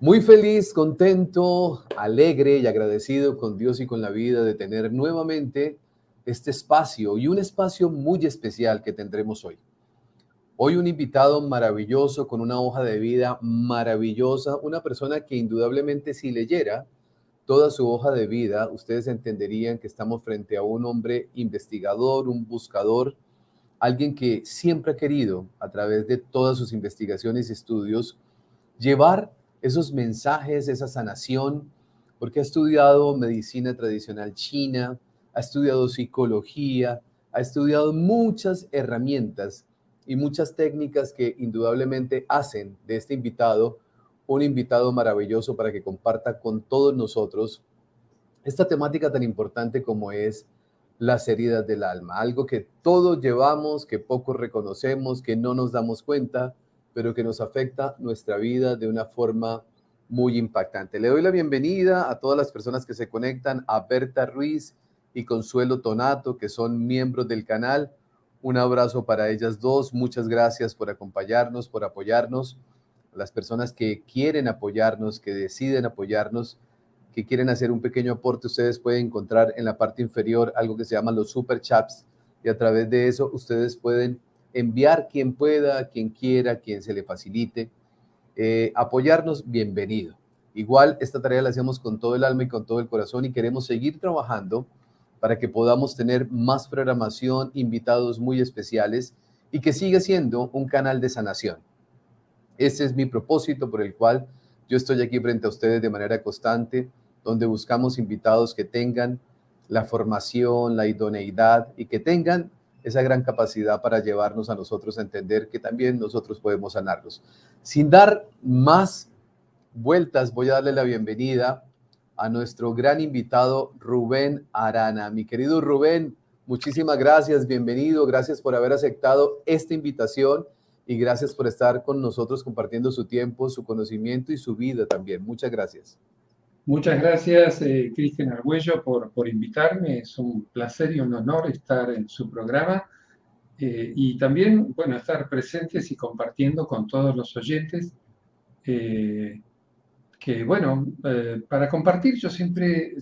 Muy feliz, contento, alegre y agradecido con Dios y con la vida de tener nuevamente este espacio y un espacio muy especial que tendremos hoy. Hoy un invitado maravilloso con una hoja de vida maravillosa, una persona que indudablemente si leyera toda su hoja de vida, ustedes entenderían que estamos frente a un hombre investigador, un buscador, alguien que siempre ha querido, a través de todas sus investigaciones y estudios, llevar esos mensajes, esa sanación, porque ha estudiado medicina tradicional china, ha estudiado psicología, ha estudiado muchas herramientas y muchas técnicas que indudablemente hacen de este invitado un invitado maravilloso para que comparta con todos nosotros esta temática tan importante como es las heridas del alma, algo que todos llevamos, que pocos reconocemos, que no nos damos cuenta, pero que nos afecta nuestra vida de una forma muy impactante. Le doy la bienvenida a todas las personas que se conectan, a Berta Ruiz y Consuelo Tonato, que son miembros del canal. Un abrazo para ellas dos. Muchas gracias por acompañarnos, por apoyarnos. Las personas que quieren apoyarnos, que deciden apoyarnos, que quieren hacer un pequeño aporte, ustedes pueden encontrar en la parte inferior algo que se llama los super chats y a través de eso ustedes pueden enviar quien pueda, quien quiera, quien se le facilite. Apoyarnos, bienvenido. Igual esta tarea la hacemos con todo el alma y con todo el corazón y queremos seguir trabajando para que podamos tener más programación, invitados muy especiales y que siga siendo un canal de sanación. Ese es mi propósito por el cual yo estoy aquí frente a ustedes de manera constante, donde buscamos invitados que tengan la formación, la idoneidad y que tengan esa gran capacidad para llevarnos a nosotros a entender que también nosotros podemos sanarlos. Sin dar más vueltas, voy a darle la bienvenida a nuestro gran invitado Rubén Arana. Mi querido Rubén, muchísimas gracias, bienvenido, gracias por haber aceptado esta invitación y gracias por estar con nosotros compartiendo su tiempo, su conocimiento y su vida también. Muchas gracias. Muchas gracias, Cristian Argüello, por invitarme. Es un placer y un honor estar en su programa y también, bueno, estar presentes y compartiendo con todos los oyentes. Que, bueno, para compartir, yo siempre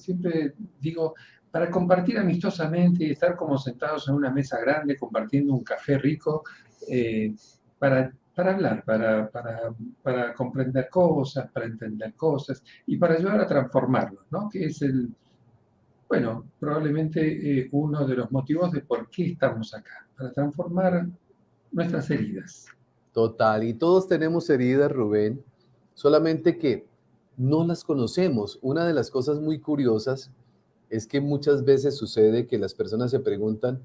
digo, para compartir amistosamente y estar como sentados en una mesa grande, compartiendo un café rico, para hablar, para comprender cosas, para entender cosas y para ayudar a transformarlos, ¿no? Que es bueno, probablemente uno de los motivos de por qué estamos acá, para transformar nuestras heridas. Total, y todos tenemos heridas, Rubén, solamente que no las conocemos. Una de las cosas muy curiosas es que muchas veces sucede que las personas se preguntan,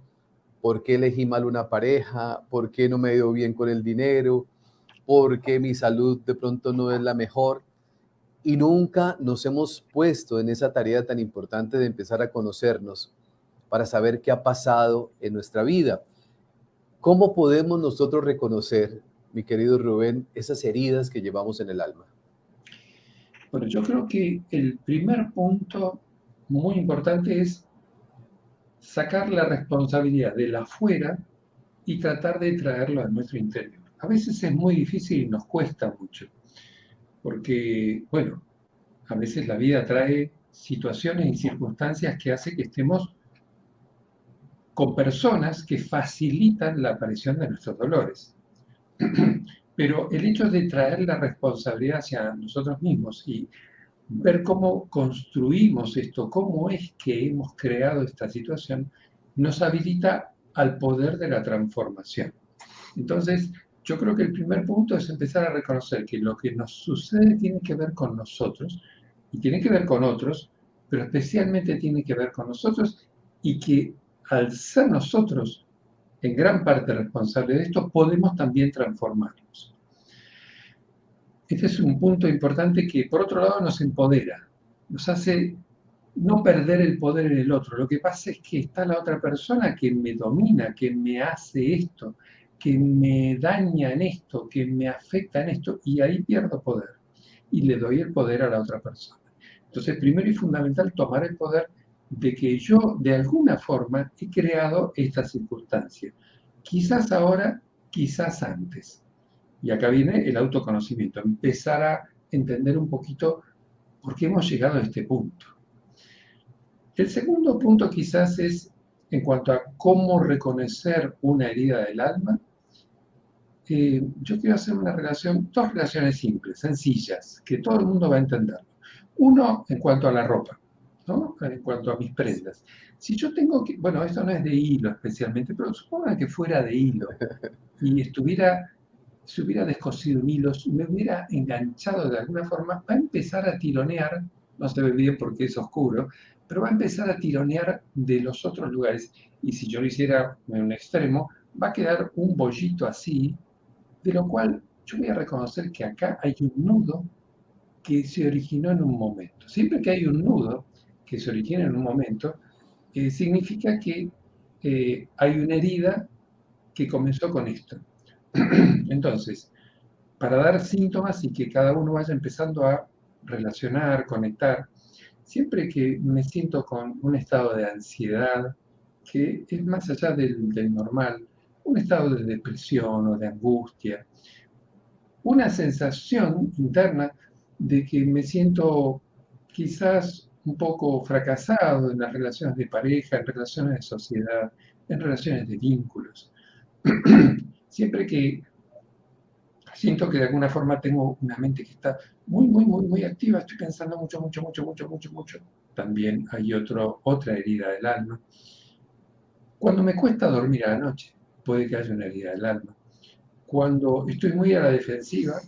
¿por qué elegí mal una pareja? ¿Por qué no me dio bien con el dinero? ¿Por qué mi salud de pronto no es la mejor? Y nunca nos hemos puesto en esa tarea tan importante de empezar a conocernos para saber qué ha pasado en nuestra vida. ¿Cómo podemos nosotros reconocer, mi querido Rubén, esas heridas que llevamos en el alma? Bueno, yo creo que el primer punto muy importante es sacar la responsabilidad de la afuera y tratar de traerlo a nuestro interior. A veces es muy difícil y nos cuesta mucho, porque, bueno, a veces la vida trae situaciones y circunstancias que hacen que estemos con personas que facilitan la aparición de nuestros dolores. Pero el hecho de traer la responsabilidad hacia nosotros mismos y ver cómo construimos esto, cómo es que hemos creado esta situación, nos habilita al poder de la transformación. Entonces, yo creo que el primer punto es empezar a reconocer que lo que nos sucede tiene que ver con nosotros y tiene que ver con otros, pero especialmente tiene que ver con nosotros y que al ser nosotros en gran parte responsables de esto, podemos también transformarnos. Este es un punto importante que, por otro lado, nos empodera, nos hace no perder el poder en el otro. Lo que pasa es que está la otra persona que me domina, que me hace esto, que me daña en esto, que me afecta en esto, y ahí pierdo poder. Y le doy el poder a la otra persona. Entonces, primero y fundamental, tomar el poder de que yo, de alguna forma, he creado esta circunstancia. Quizás ahora, quizás antes. Y acá viene el autoconocimiento, empezar a entender un poquito por qué hemos llegado a este punto. El segundo punto quizás es en cuanto a cómo reconocer una herida del alma. Yo quiero hacer dos relaciones simples, sencillas, que todo el mundo va a entender. Uno, en cuanto a la ropa, ¿no? En cuanto a mis prendas. Si yo tengo que, bueno, esto no es de hilo especialmente, pero supongan que fuera de hilo y se hubiera descosido un hilo, me hubiera enganchado de alguna forma, va a empezar a tironear, no se ve bien porque es oscuro, pero va a empezar a tironear de los otros lugares. Y si yo lo hiciera en un extremo, va a quedar un bollito así, de lo cual yo voy a reconocer que acá hay un nudo que se originó en un momento. Siempre que hay un nudo que se origina en un momento, significa que hay una herida que comenzó con esto. Entonces, para dar síntomas y que cada uno vaya empezando a relacionar, conectar, siempre que me siento con un estado de ansiedad, que es más allá del normal, un estado de depresión o de angustia, una sensación interna de que me siento quizás un poco fracasado en las relaciones de pareja, en relaciones de sociedad, en relaciones de vínculos. Siempre que siento que de alguna forma tengo una mente que está muy activa, estoy pensando mucho. También hay otra herida del alma. Cuando me cuesta dormir a la noche, puede que haya una herida del alma. Cuando estoy muy a la defensiva,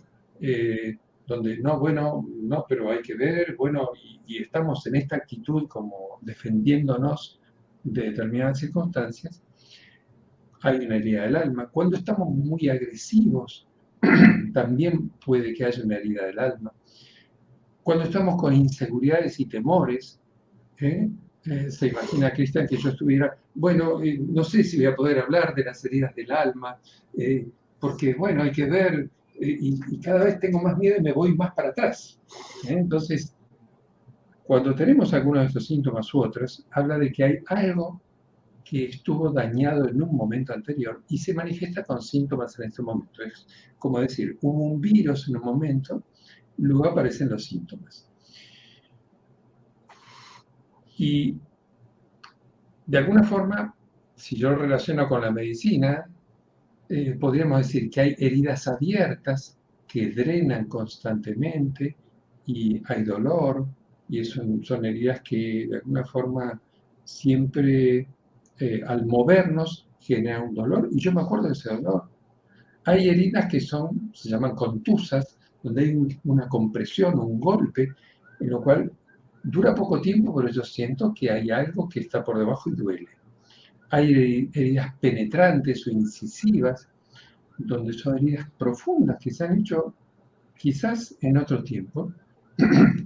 donde no, bueno, no, pero hay que ver, bueno, y estamos en esta actitud como defendiéndonos de determinadas circunstancias, hay una herida del alma. Cuando estamos muy agresivos, también puede que haya una herida del alma. Cuando estamos con inseguridades y temores, se imagina, Cristian, que yo estuviera, bueno, no sé si voy a poder hablar de las heridas del alma, porque, bueno, hay que ver, y cada vez tengo más miedo y me voy más para atrás. Entonces, cuando tenemos algunos de estos síntomas u otros, habla de que hay algo que estuvo dañado en un momento anterior y se manifiesta con síntomas en este momento. Es como decir, hubo un virus en un momento, luego aparecen los síntomas. Y de alguna forma, si yo lo relaciono con la medicina, podríamos decir que hay heridas abiertas que drenan constantemente y hay dolor, y son heridas que de alguna forma siempre al movernos genera un dolor, y yo me acuerdo de ese dolor. Hay heridas que se llaman contusas, donde hay una compresión, un golpe, en lo cual dura poco tiempo, pero yo siento que hay algo que está por debajo y duele. Hay heridas penetrantes o incisivas, donde son heridas profundas que se han hecho quizás en otro tiempo,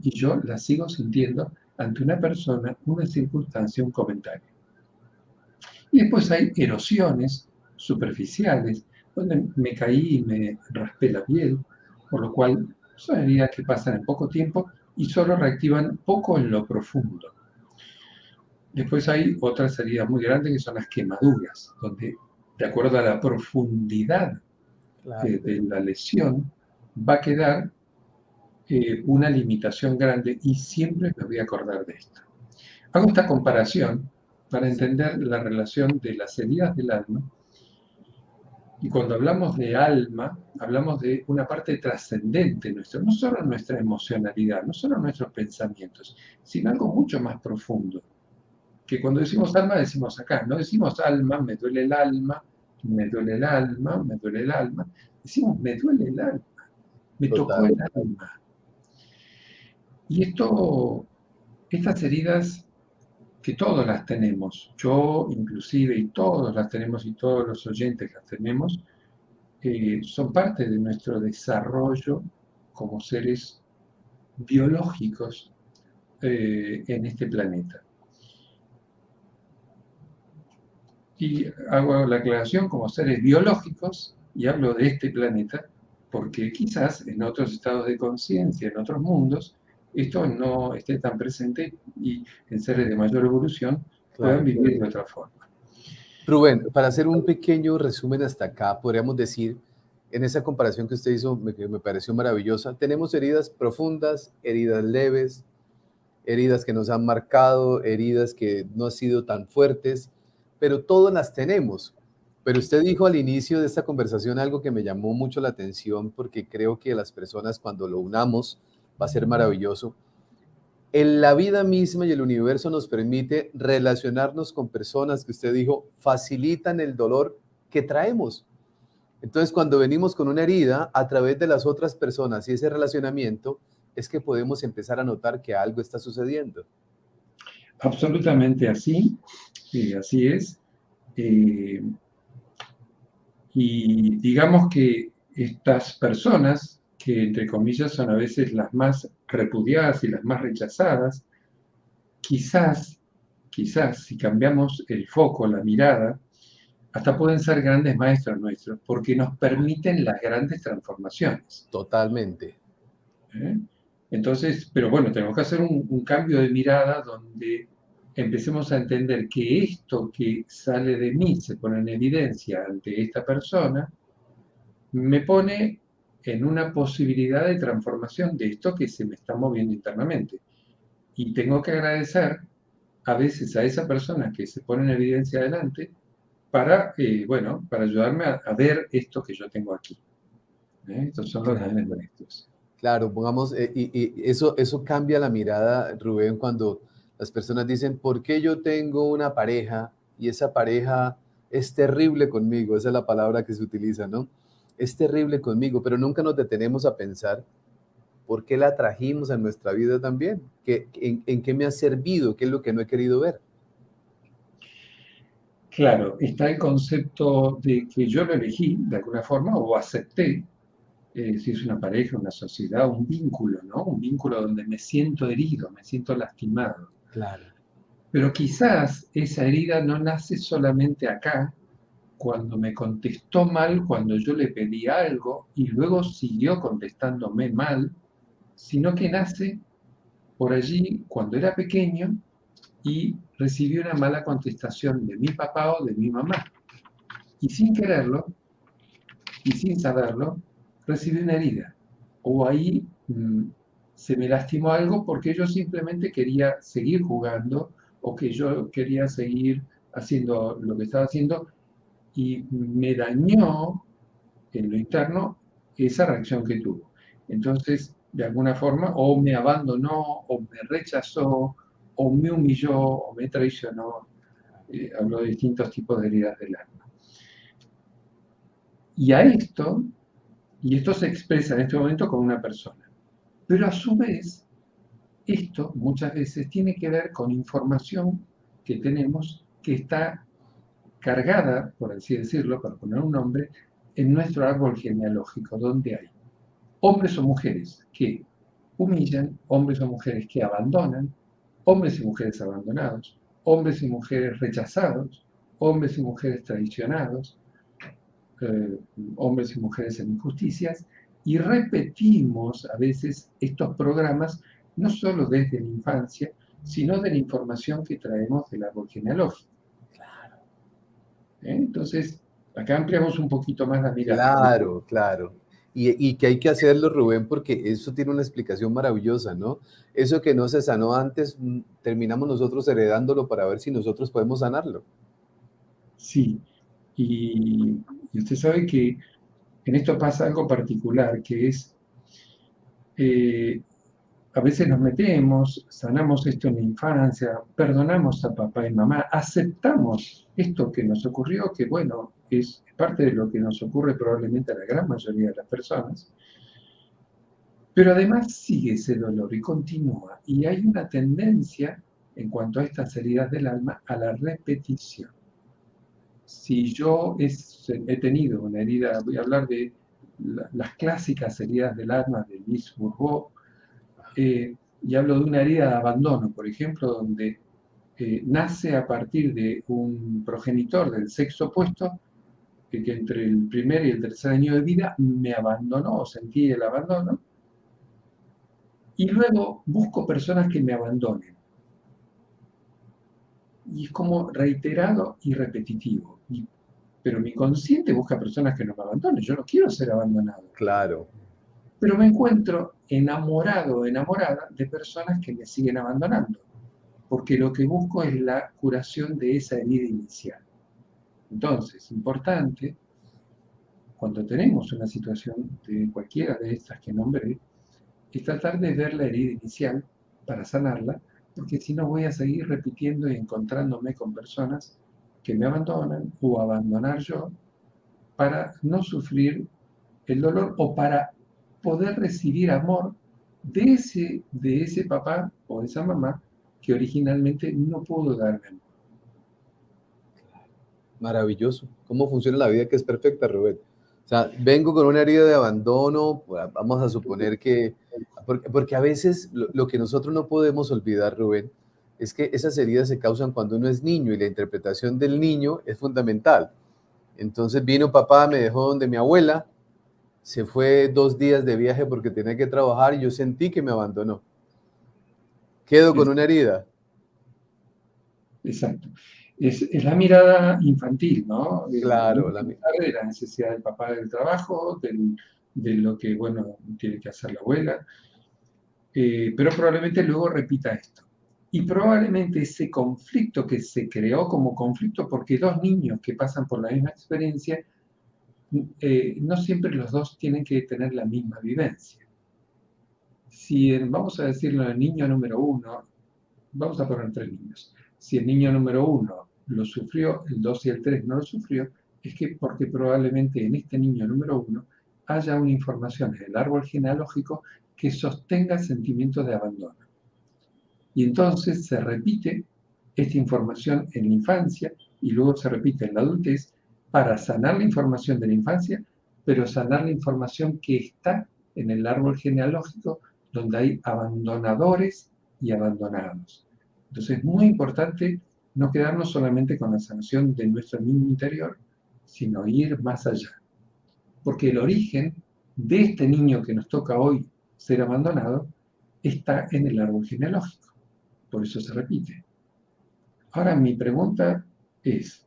y yo las sigo sintiendo ante una persona, una circunstancia, un comentario. Y después hay erosiones superficiales, donde me caí y me raspé la piel, por lo cual son heridas que pasan en poco tiempo y solo reactivan poco en lo profundo. Después hay otras heridas muy grandes que son las quemaduras, donde de acuerdo a la profundidad de la lesión va a quedar una limitación grande y siempre me voy a acordar de esto. Hago esta comparación para entender la relación de las heridas del alma, y cuando hablamos de alma, hablamos de una parte trascendente nuestra, no solo nuestra emocionalidad, no solo nuestros pensamientos, sino algo mucho más profundo. Que cuando decimos alma, decimos acá, no decimos alma, me duele el alma, me duele el alma, me duele el alma, decimos me duele el alma, me tocó el alma. Y estas heridas que todos las tenemos, yo inclusive, y todos las tenemos, y todos los oyentes las tenemos, son parte de nuestro desarrollo como seres biológicos en este planeta. Y hago la aclaración como seres biológicos, y hablo de este planeta, porque quizás en otros estados de conciencia, en otros mundos, esto no esté tan presente y en seres de mayor evolución puedan vivir de otra forma. Rubén, para hacer un pequeño resumen hasta acá, podríamos decir, en esa comparación que usted hizo, que me pareció maravillosa, tenemos heridas profundas, heridas leves, heridas que nos han marcado, heridas que no han sido tan fuertes, pero todas las tenemos. Pero usted dijo al inicio de esta conversación algo que me llamó mucho la atención porque creo que las personas cuando lo unamos va a ser maravilloso. En la vida misma y el universo nos permite relacionarnos con personas que usted dijo facilitan el dolor que traemos. Entonces, cuando venimos con una herida, a través de las otras personas y ese relacionamiento, es que podemos empezar a notar que algo está sucediendo. Absolutamente así, así es. Eh, y digamos que estas personas, que entre comillas son a veces las más repudiadas y las más rechazadas, quizás, si cambiamos el foco, la mirada, hasta pueden ser grandes maestros nuestros, porque nos permiten las grandes transformaciones. Totalmente. ¿Eh? Entonces, pero bueno, tenemos que hacer un cambio de mirada donde empecemos a entender que esto que sale de mí, se pone en evidencia ante esta persona, me pone en una posibilidad de transformación de esto que se me está moviendo internamente. Y tengo que agradecer a veces a esa persona que se pone en evidencia adelante para, bueno, para ayudarme a ver esto que yo tengo aquí. Estos son los Claro. grandes maestros. Claro, pongamos, y eso cambia la mirada, Rubén, cuando las personas dicen, ¿por qué yo tengo una pareja y esa pareja es terrible conmigo? Esa es la palabra que se utiliza, ¿no? Es terrible conmigo, pero nunca nos detenemos a pensar por qué la trajimos a nuestra vida también, en qué me ha servido, qué es lo que no he querido ver. Claro, está el concepto de que yo lo elegí de alguna forma o acepté, si es una pareja, una sociedad, un vínculo, ¿no? Un vínculo donde me siento herido, me siento lastimado. Claro. Pero quizás esa herida no nace solamente acá, cuando me contestó mal, cuando yo le pedí algo y luego siguió contestándome mal, sino que nace por allí cuando era pequeño y recibí una mala contestación de mi papá o de mi mamá. Y sin quererlo y sin saberlo, recibí una herida. O ahí se me lastimó algo porque yo simplemente quería seguir jugando o que yo quería seguir haciendo lo que estaba haciendo y me dañó en lo interno esa reacción que tuvo. Entonces, de alguna forma, o me abandonó, o me rechazó, o me humilló, o me traicionó. Hablo de distintos tipos de heridas del alma. Y esto se expresa en este momento con una persona. Pero a su vez, esto muchas veces tiene que ver con información que tenemos que está cargada, por así decirlo, para poner un nombre, en nuestro árbol genealógico, donde hay hombres o mujeres que humillan, hombres o mujeres que abandonan, hombres y mujeres abandonados, hombres y mujeres rechazados, hombres y mujeres traicionados, hombres y mujeres en injusticias, y repetimos a veces estos programas no solo desde la infancia, sino de la información que traemos del árbol genealógico. Entonces, acá ampliamos un poquito más la mirada. Claro, claro. Y que hay que hacerlo, Rubén, porque eso tiene una explicación maravillosa, ¿no? Eso que no se sanó antes, terminamos nosotros heredándolo para ver si nosotros podemos sanarlo. Sí, y usted sabe que en esto pasa algo particular, que es, eh, a veces nos metemos, sanamos esto en la infancia, perdonamos a papá y mamá, aceptamos esto que nos ocurrió, que bueno, es parte de lo que nos ocurre probablemente a la gran mayoría de las personas, pero además sigue ese dolor y continúa, y hay una tendencia en cuanto a estas heridas del alma a la repetición. Si yo he tenido una herida, voy a hablar de las clásicas heridas del alma de Lise Bourbeau, y hablo de una herida de abandono, por ejemplo, donde nace a partir de un progenitor del sexo opuesto, que entre el primer y el tercer año de vida me abandonó o sentí el abandono, y luego busco personas que me abandonen. Y es como reiterado y repetitivo. Y pero mi consciente busca personas que no me abandonen. Yo no quiero ser abandonado. Claro. Pero me encuentro enamorado o enamorada de personas que me siguen abandonando, porque lo que busco es la curación de esa herida inicial. Entonces, importante, cuando tenemos una situación de cualquiera de estas que nombré, es tratar de ver la herida inicial para sanarla, porque si no voy a seguir repitiendo y encontrándome con personas que me abandonan o abandonar yo para no sufrir el dolor o para poder recibir amor de ese papá o de esa mamá que originalmente no pudo darme amor. Maravilloso. ¿Cómo funciona la vida que es perfecta, Rubén? O sea, vengo con una herida de abandono, vamos a suponer que, porque a veces lo que nosotros no podemos olvidar, Rubén, es que esas heridas se causan cuando uno es niño y la interpretación del niño es fundamental. Entonces vino papá, me dejó donde mi abuela, se fue 2 días de viaje porque tenía que trabajar y yo sentí que me abandonó. Quedo con Es- una herida. Exacto. Es la mirada infantil, ¿no? El Claro, niño sabe de la necesidad del papá del trabajo, de lo que, bueno, tiene que hacer la abuela, pero probablemente luego repita esto. Y probablemente ese conflicto que se creó como conflicto porque dos niños que pasan por la misma experiencia, no siempre los dos tienen que tener la misma vivencia. Si vamos a decirlo, el niño número uno, vamos a poner tres niños. Si el niño número uno lo sufrió, el 2 y el 3 no lo sufrió, es que porque probablemente en este niño número uno haya una información en el árbol genealógico que sostenga sentimientos de abandono. Y entonces se repite esta información en la infancia y luego se repite en la adultez para sanar la información de la infancia, pero sanar la información que está en el árbol genealógico donde hay abandonadores y abandonados. Entonces es muy importante no quedarnos solamente con la sanación de nuestro niño interior, sino ir más allá. Porque el origen de este niño que nos toca hoy ser abandonado está en el árbol genealógico. Por eso se repite. Ahora mi pregunta es,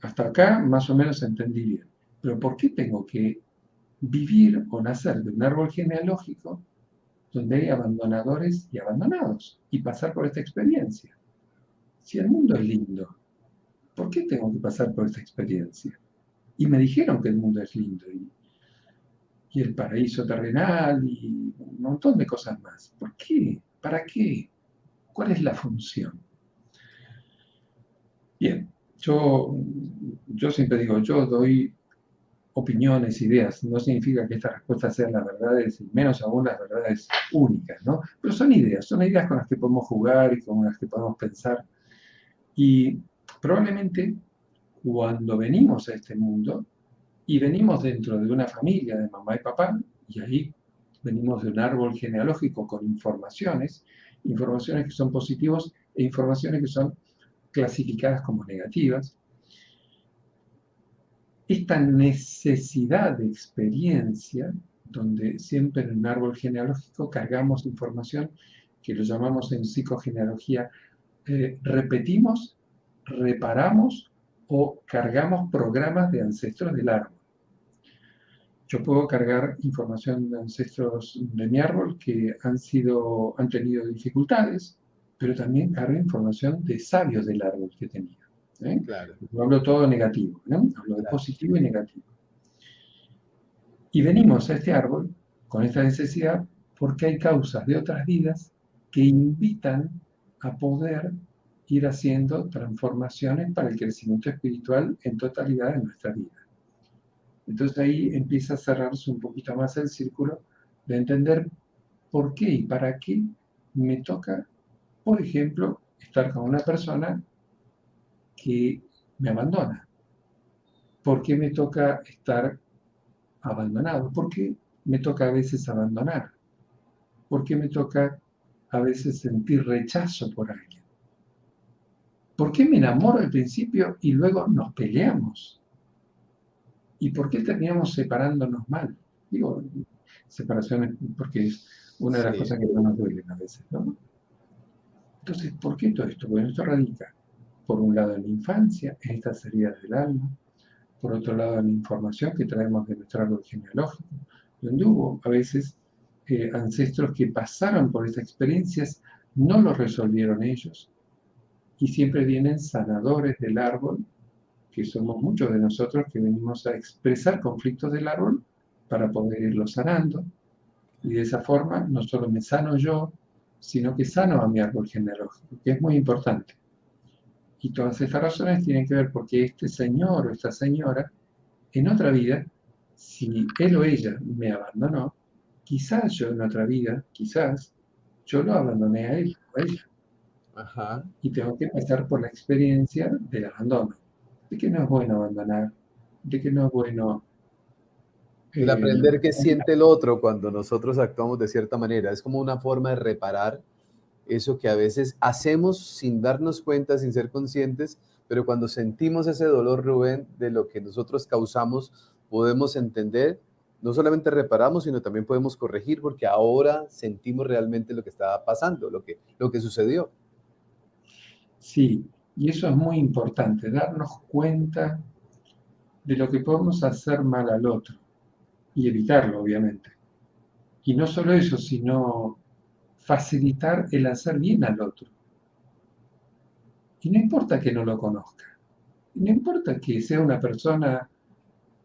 hasta acá más o menos entendí bien, pero ¿por qué tengo que vivir o nacer de un árbol genealógico donde hay abandonadores y abandonados y pasar por esta experiencia? Si el mundo es lindo, ¿por qué tengo que pasar por esta experiencia? Y me dijeron que el mundo es lindo y el paraíso terrenal y un montón de cosas más. ¿Por qué? ¿Para qué? ¿Cuál es la función? Bien, yo siempre digo, yo doy opiniones, ideas, no significa que estas respuestas sean las verdades, y menos aún las verdades únicas, ¿no? Pero son ideas con las que podemos jugar y con las que podemos pensar. Y probablemente cuando venimos a este mundo, y venimos dentro de una familia de mamá y papá, y ahí venimos de un árbol genealógico con informaciones que son positivas e informaciones que son clasificadas como negativas, esta necesidad de experiencia, donde siempre en un árbol genealógico cargamos información que lo llamamos en psicogenealogía, repetimos, reparamos o cargamos programas de ancestros del árbol. Yo puedo cargar información de ancestros de mi árbol que han tenido dificultades, pero también cargo información de sabios del árbol que tenía. ¿eh? claro, No hablo todo negativo, ¿no? Hablo de claro. positivo y negativo. Y venimos a este árbol con esta necesidad porque hay causas de otras vidas que invitan a poder ir haciendo transformaciones para el crecimiento espiritual en totalidad de nuestra vida. Entonces ahí empieza a cerrarse un poquito más el círculo de entender por qué y para qué me toca, por ejemplo, estar con una persona que me abandona. ¿Por qué me toca estar abandonado? ¿Por qué me toca a veces abandonar? ¿Por qué me toca a veces sentir rechazo por alguien? ¿Por qué me enamoro al principio y luego nos peleamos? ¿Y por qué terminamos separándonos mal? Digo, separaciones porque es una de las Sí, cosas que más nos duelen a veces, ¿no? Entonces, ¿por qué todo esto? Bueno, esto radica. por un lado en la infancia, en estas heridas del alma, por otro lado en la información que traemos de nuestro árbol genealógico, donde hubo a veces ancestros que pasaron por esas experiencias, no lo resolvieron ellos, y siempre vienen sanadores del árbol, que somos muchos de nosotros que venimos a expresar conflictos del árbol para poder irlo sanando, y de esa forma no solo me sano yo, sino que sano a mi árbol genealógico, que es muy importante. Y todas estas razones tienen que ver porque este señor o esta señora, en otra vida, si él o ella me abandonó, quizás yo en otra vida, quizás, yo lo abandoné a él o a ella. Ajá. Y tengo que pasar por la experiencia del abandono, de que no es bueno abandonar, de que no es bueno... El aprender qué siente el otro cuando nosotros actuamos de cierta manera. Es como una forma de reparar eso que a veces hacemos sin darnos cuenta, sin ser conscientes, pero cuando sentimos ese dolor, Rubén, de lo que nosotros causamos, podemos entender, no solamente reparamos, sino también podemos corregir, porque ahora sentimos realmente lo que estaba pasando, lo que sucedió. Sí, y eso es muy importante, darnos cuenta de lo que podemos hacer mal al otro y evitarlo, obviamente. Y no solo eso, sino facilitar el hacer bien al otro. Y no importa que no lo conozca, no importa que sea una persona...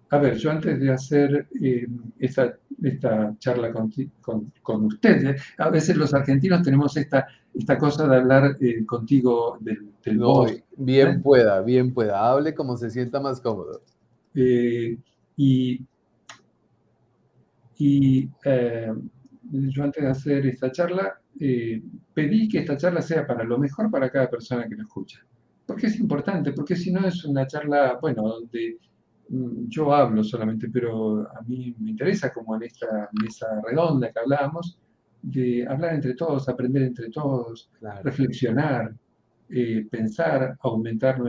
A ver, yo antes de hacer esta charla con ustedes, a veces los argentinos tenemos esta cosa de hablar contigo del No, vos, bien ¿eh? pueda, bien pueda. Hable como se sienta más cómodo. Eh, y y yo antes de hacer esta charla, pedí que esta charla sea para lo mejor para cada persona que lo escucha. Porque es importante, porque si no es una charla, bueno, donde yo hablo solamente, pero a mí me interesa, como en esta mesa redonda que hablábamos, de hablar entre todos, aprender entre todos, Claro. reflexionar, pensar, aumentar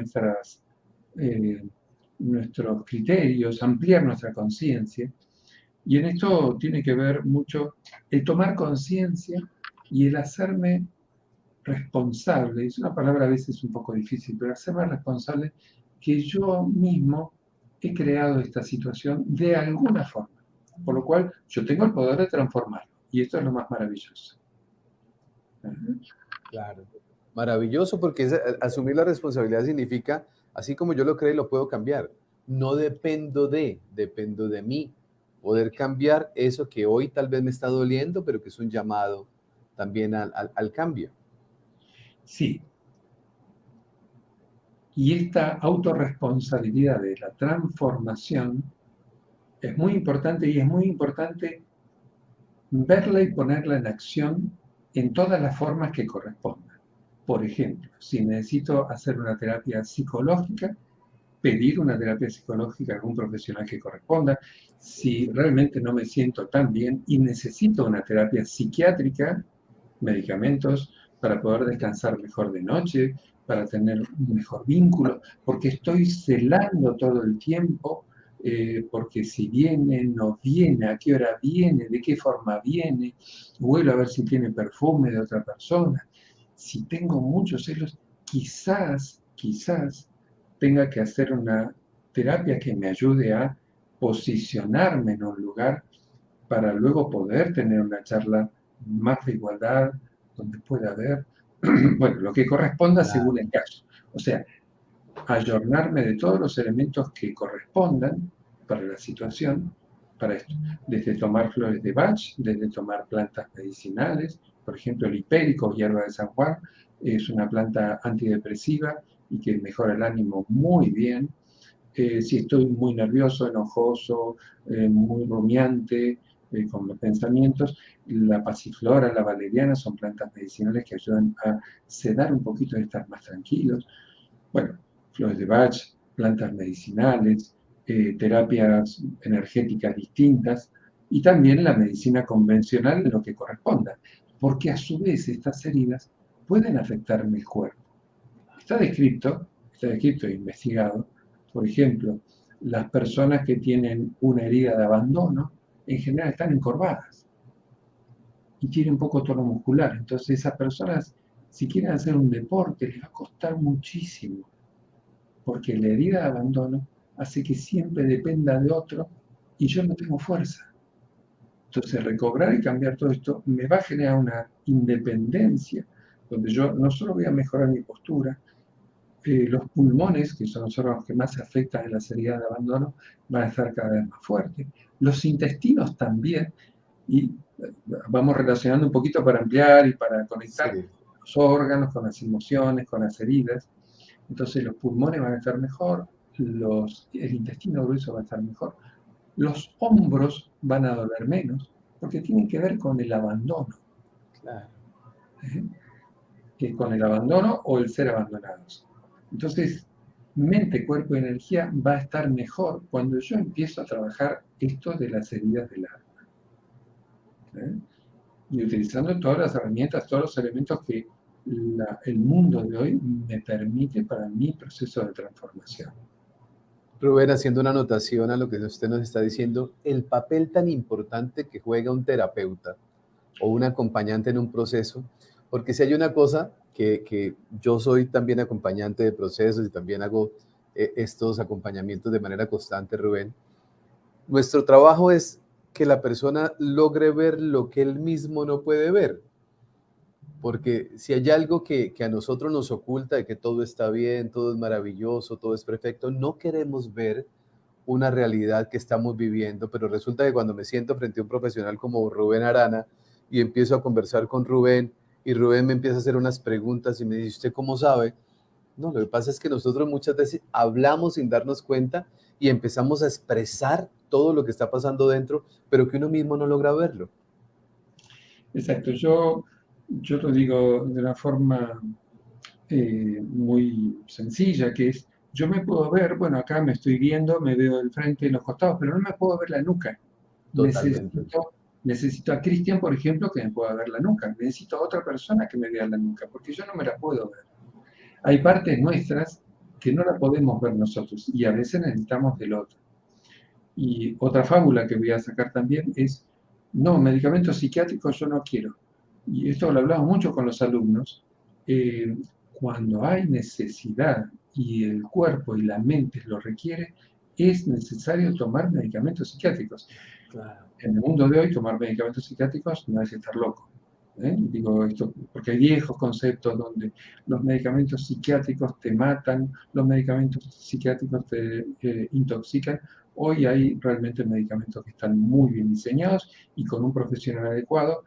nuestros criterios, ampliar nuestra conciencia. Y en esto tiene que ver mucho el tomar conciencia y el hacerme responsable. Es una palabra a veces un poco difícil, pero hacerme responsable que yo mismo he creado esta situación de alguna forma. Por lo cual yo tengo el poder de transformarlo. Y esto es lo más maravilloso. Claro. Maravilloso, porque asumir la responsabilidad significa, así como yo lo creo, lo puedo cambiar. No dependo de mí. Poder cambiar eso que hoy tal vez me está doliendo, pero que es un llamado también al cambio. Sí. Y esta autorresponsabilidad de la transformación es muy importante, y es muy importante verla y ponerla en acción en todas las formas que correspondan. Por ejemplo, si necesito hacer una terapia psicológica, pedir una terapia psicológica a algún profesional que corresponda. Si realmente no me siento tan bien y necesito una terapia psiquiátrica, medicamentos para poder descansar mejor de noche, para tener un mejor vínculo, porque estoy celando todo el tiempo, porque si viene, no viene, a qué hora viene, de qué forma viene, vuelo a ver si tiene perfume de otra persona. Si tengo muchos celos, quizás tenga que hacer una terapia que me ayude a posicionarme en un lugar para luego poder tener una charla más de igualdad, donde pueda haber, bueno, lo que corresponda según Claro. el caso. O sea, ayornarme de todos los elementos que correspondan para la situación, para esto. Desde tomar flores de Bach, desde tomar plantas medicinales, por ejemplo, el hipérico, hierba de San Juan, es una planta antidepresiva y que mejora el ánimo muy bien. Si estoy muy nervioso, enojoso, muy rumiante, con los pensamientos, la pasiflora, la valeriana son plantas medicinales que ayudan a sedar un poquito y estar más tranquilos. Bueno, flores de Bach, plantas medicinales, terapias energéticas distintas y también la medicina convencional en lo que corresponda, porque a su vez estas heridas pueden afectarme el cuerpo. Está descrito e investigado, por ejemplo, las personas que tienen una herida de abandono en general están encorvadas y tienen poco tono muscular. Entonces esas personas si quieren hacer un deporte, les va a costar muchísimo, porque la herida de abandono hace que siempre dependa de otro y yo no tengo fuerza. Entonces, recobrar y cambiar todo esto me va a generar una independencia, donde yo no solo voy a mejorar mi postura, los pulmones, que son los órganos que más se afectan en la heridas de abandono, van a estar cada vez más fuertes. Los intestinos también, y vamos relacionando un poquito para ampliar y para conectar Sí, los órganos con las emociones, con las heridas. Entonces los pulmones van a estar mejor, el intestino grueso va a estar mejor, los hombros van a doler menos, porque tienen que ver con el abandono, claro. ¿eh? Con el abandono o el ser abandonados. Entonces, mente, cuerpo y energía va a estar mejor cuando yo empiezo a trabajar esto de las heridas del alma, ¿eh? Y utilizando todas las herramientas, todos los elementos que el mundo de hoy me permite para mi proceso de transformación. Rubén, haciendo una anotación a lo que usted nos está diciendo, el papel tan importante que juega un terapeuta o un acompañante en un proceso, porque si hay una cosa que yo soy también acompañante de procesos y también hago estos acompañamientos de manera constante, Rubén, nuestro trabajo es que la persona logre ver lo que él mismo no puede ver. Porque si hay algo que a nosotros nos oculta de que todo está bien, todo es maravilloso, todo es perfecto, no queremos ver una realidad que estamos viviendo, pero resulta que cuando me siento frente a un profesional como Rubén Arana y empiezo a conversar con Rubén y Rubén me empieza a hacer unas preguntas y me dice, ¿usted cómo sabe? No, lo que pasa es que nosotros muchas veces hablamos sin darnos cuenta y empezamos a expresar todo lo que está pasando dentro, pero que uno mismo no logra verlo. Exacto, yo lo digo de una forma muy sencilla, que es, yo me puedo ver, bueno, acá me estoy viendo, me veo del frente y los costados, pero no me puedo ver la nuca. Totalmente. Necesito a Cristian, por ejemplo, que me pueda ver la nuca. Necesito a otra persona que me vea la nuca, porque yo no me la puedo ver. Hay partes nuestras que no la podemos ver nosotros y a veces necesitamos del otro. Y otra fábula que voy a sacar también es, no, medicamentos psiquiátricos yo no quiero. Y esto lo hablamos mucho con los alumnos. eh, Cuando hay necesidad y el cuerpo y la mente lo requiere, es necesario tomar medicamentos psiquiátricos. Claro. En el mundo de hoy, tomar medicamentos psiquiátricos no es estar loco. Digo esto porque hay viejos conceptos donde los medicamentos psiquiátricos te matan, los medicamentos psiquiátricos te intoxican. Hoy hay realmente medicamentos que están muy bien diseñados y con un profesional adecuado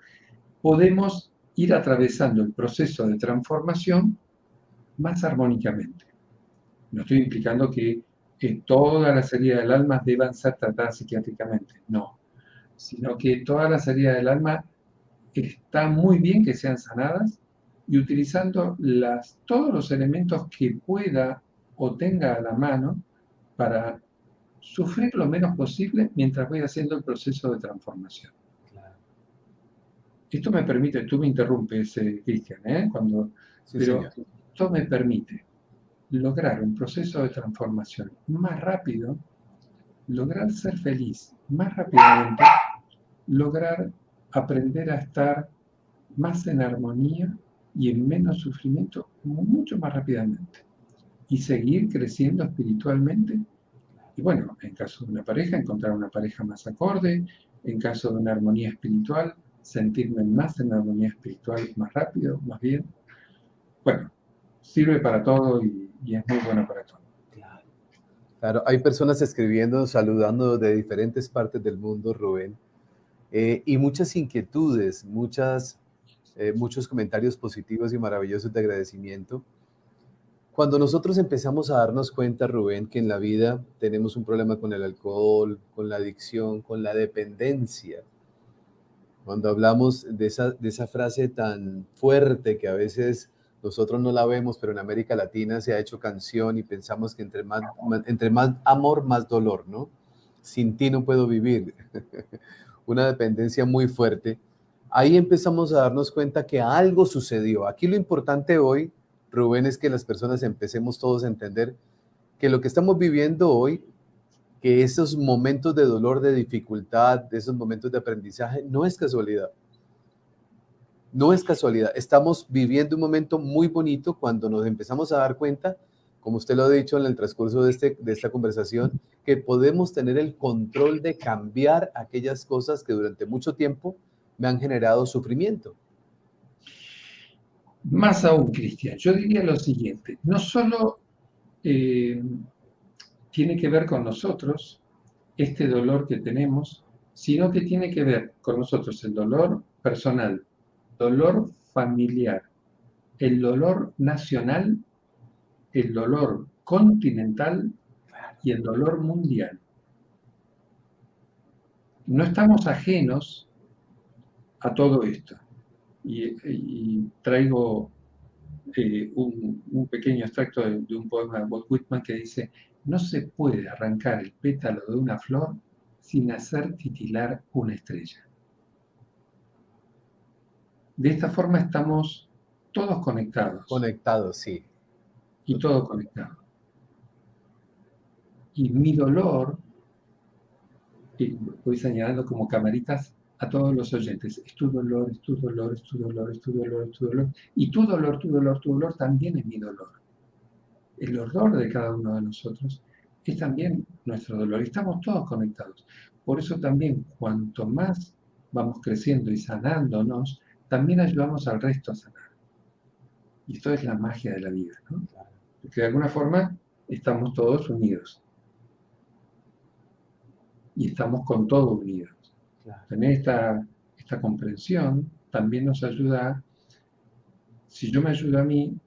podemos ir atravesando el proceso de transformación más armónicamente. No estoy implicando que todas las heridas del alma deban ser tratadas psiquiátricamente, no, sino que todas las heridas del alma está muy bien que sean sanadas y utilizando todos los elementos que pueda o tenga a la mano para sufrir lo menos posible mientras voy haciendo el proceso de transformación. Claro. Esto me permite, tú me interrumpes, Cristian, Sí, pero señor. esto me permite lograr un proceso de transformación más rápido, lograr ser feliz más rápidamente, lograr aprender a estar más en armonía y en menos sufrimiento mucho más rápidamente. Y seguir creciendo espiritualmente. Y bueno, en caso de una pareja, encontrar una pareja más acorde. En caso de una armonía espiritual, sentirme más en armonía espiritual más rápido, más bien. Bueno, sirve para todo y es muy bueno para todo. Claro. Claro, hay personas escribiendo, saludando de diferentes partes del mundo, Rubén, y muchas inquietudes, muchos comentarios positivos y maravillosos de agradecimiento. Cuando nosotros empezamos a darnos cuenta, Rubén, que en la vida tenemos un problema con el alcohol, con la adicción, con la dependencia, cuando hablamos de esa frase tan fuerte que a veces nosotros no la vemos, pero en América Latina se ha hecho canción y pensamos que entre más amor, más dolor, ¿no? Sin ti no puedo vivir. Una dependencia muy fuerte. Ahí empezamos a darnos cuenta que algo sucedió. Aquí lo importante hoy, Rubén, es que las personas empecemos todos a entender que lo que estamos viviendo hoy, que esos momentos de dolor, de dificultad, de esos momentos de aprendizaje, no es casualidad. No es casualidad. Estamos viviendo un momento muy bonito cuando nos empezamos a dar cuenta, como usted lo ha dicho en el transcurso de esta conversación, que podemos tener el control de cambiar aquellas cosas que durante mucho tiempo me han generado sufrimiento. Más aún, Cristian, yo diría lo siguiente, no solo tiene que ver con nosotros este dolor que tenemos, sino que tiene que ver con nosotros el dolor personal, dolor familiar, el dolor nacional, el dolor continental y el dolor mundial. No estamos ajenos a todo esto. Y traigo un pequeño extracto de un poema de Walt Whitman que dice: no se puede arrancar el pétalo de una flor sin hacer titilar una estrella. De esta forma estamos todos conectados Conectados, sí. y todo conectado. Y mi dolor, voy señalando como camaritas a todos los oyentes, es tu dolor, es tu dolor, es tu dolor, es tu dolor, es tu dolor. Y tu dolor, tu dolor, tu dolor también es mi dolor. El dolor de cada uno de nosotros es también nuestro dolor. Estamos todos conectados. Por eso también, cuanto más vamos creciendo y sanándonos, también ayudamos al resto a sanar. Y esto es la magia de la vida, ¿no? Porque de alguna forma estamos todos unidos. Y estamos con todo unidos. Tener esta comprensión también nos ayuda, si yo me ayudo a mí,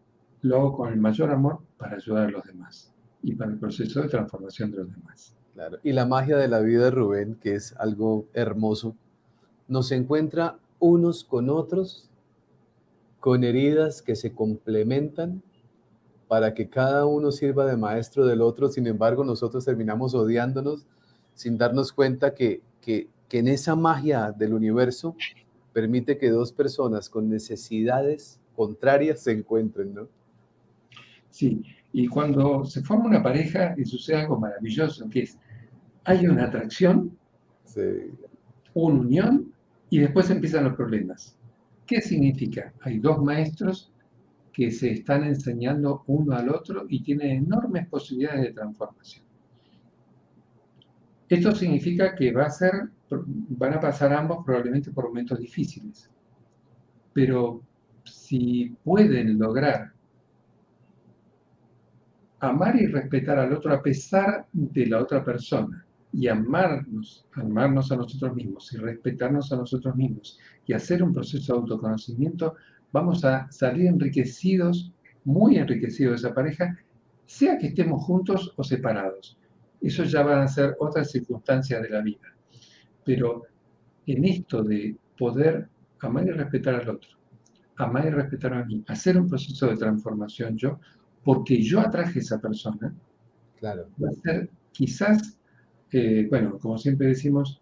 lo hago con el mayor amor para ayudar a los demás y para el proceso de transformación de los demás. Claro. Y la magia de la vida de Rubén, que es algo hermoso, nos encuentra unos con otros, con heridas que se complementan para que cada uno sirva de maestro del otro. Sin embargo, nosotros terminamos odiándonos sin darnos cuenta que en esa magia del universo permite que dos personas con necesidades contrarias se encuentren, ¿no? Sí, y cuando se forma una pareja y sucede algo maravilloso, que es, hay una atracción, Sí. una unión, y después empiezan los problemas. ¿Qué significa? Hay dos maestros que se están enseñando uno al otro y tienen enormes posibilidades de transformación. Esto significa que van a pasar ambos probablemente por momentos difíciles, pero si pueden lograr amar y respetar al otro a pesar de la otra persona, y amarnos a nosotros mismos y respetarnos a nosotros mismos y hacer un proceso de autoconocimiento, vamos a salir enriquecidos, muy enriquecidos de esa pareja, sea que estemos juntos o separados. Eso ya van a ser otras circunstancias de la vida. Pero en esto de poder amar y respetar al otro, amar y respetar a mí, hacer un proceso de transformación yo, porque yo atraje a esa persona, Claro. va a ser quizás, bueno, como siempre decimos,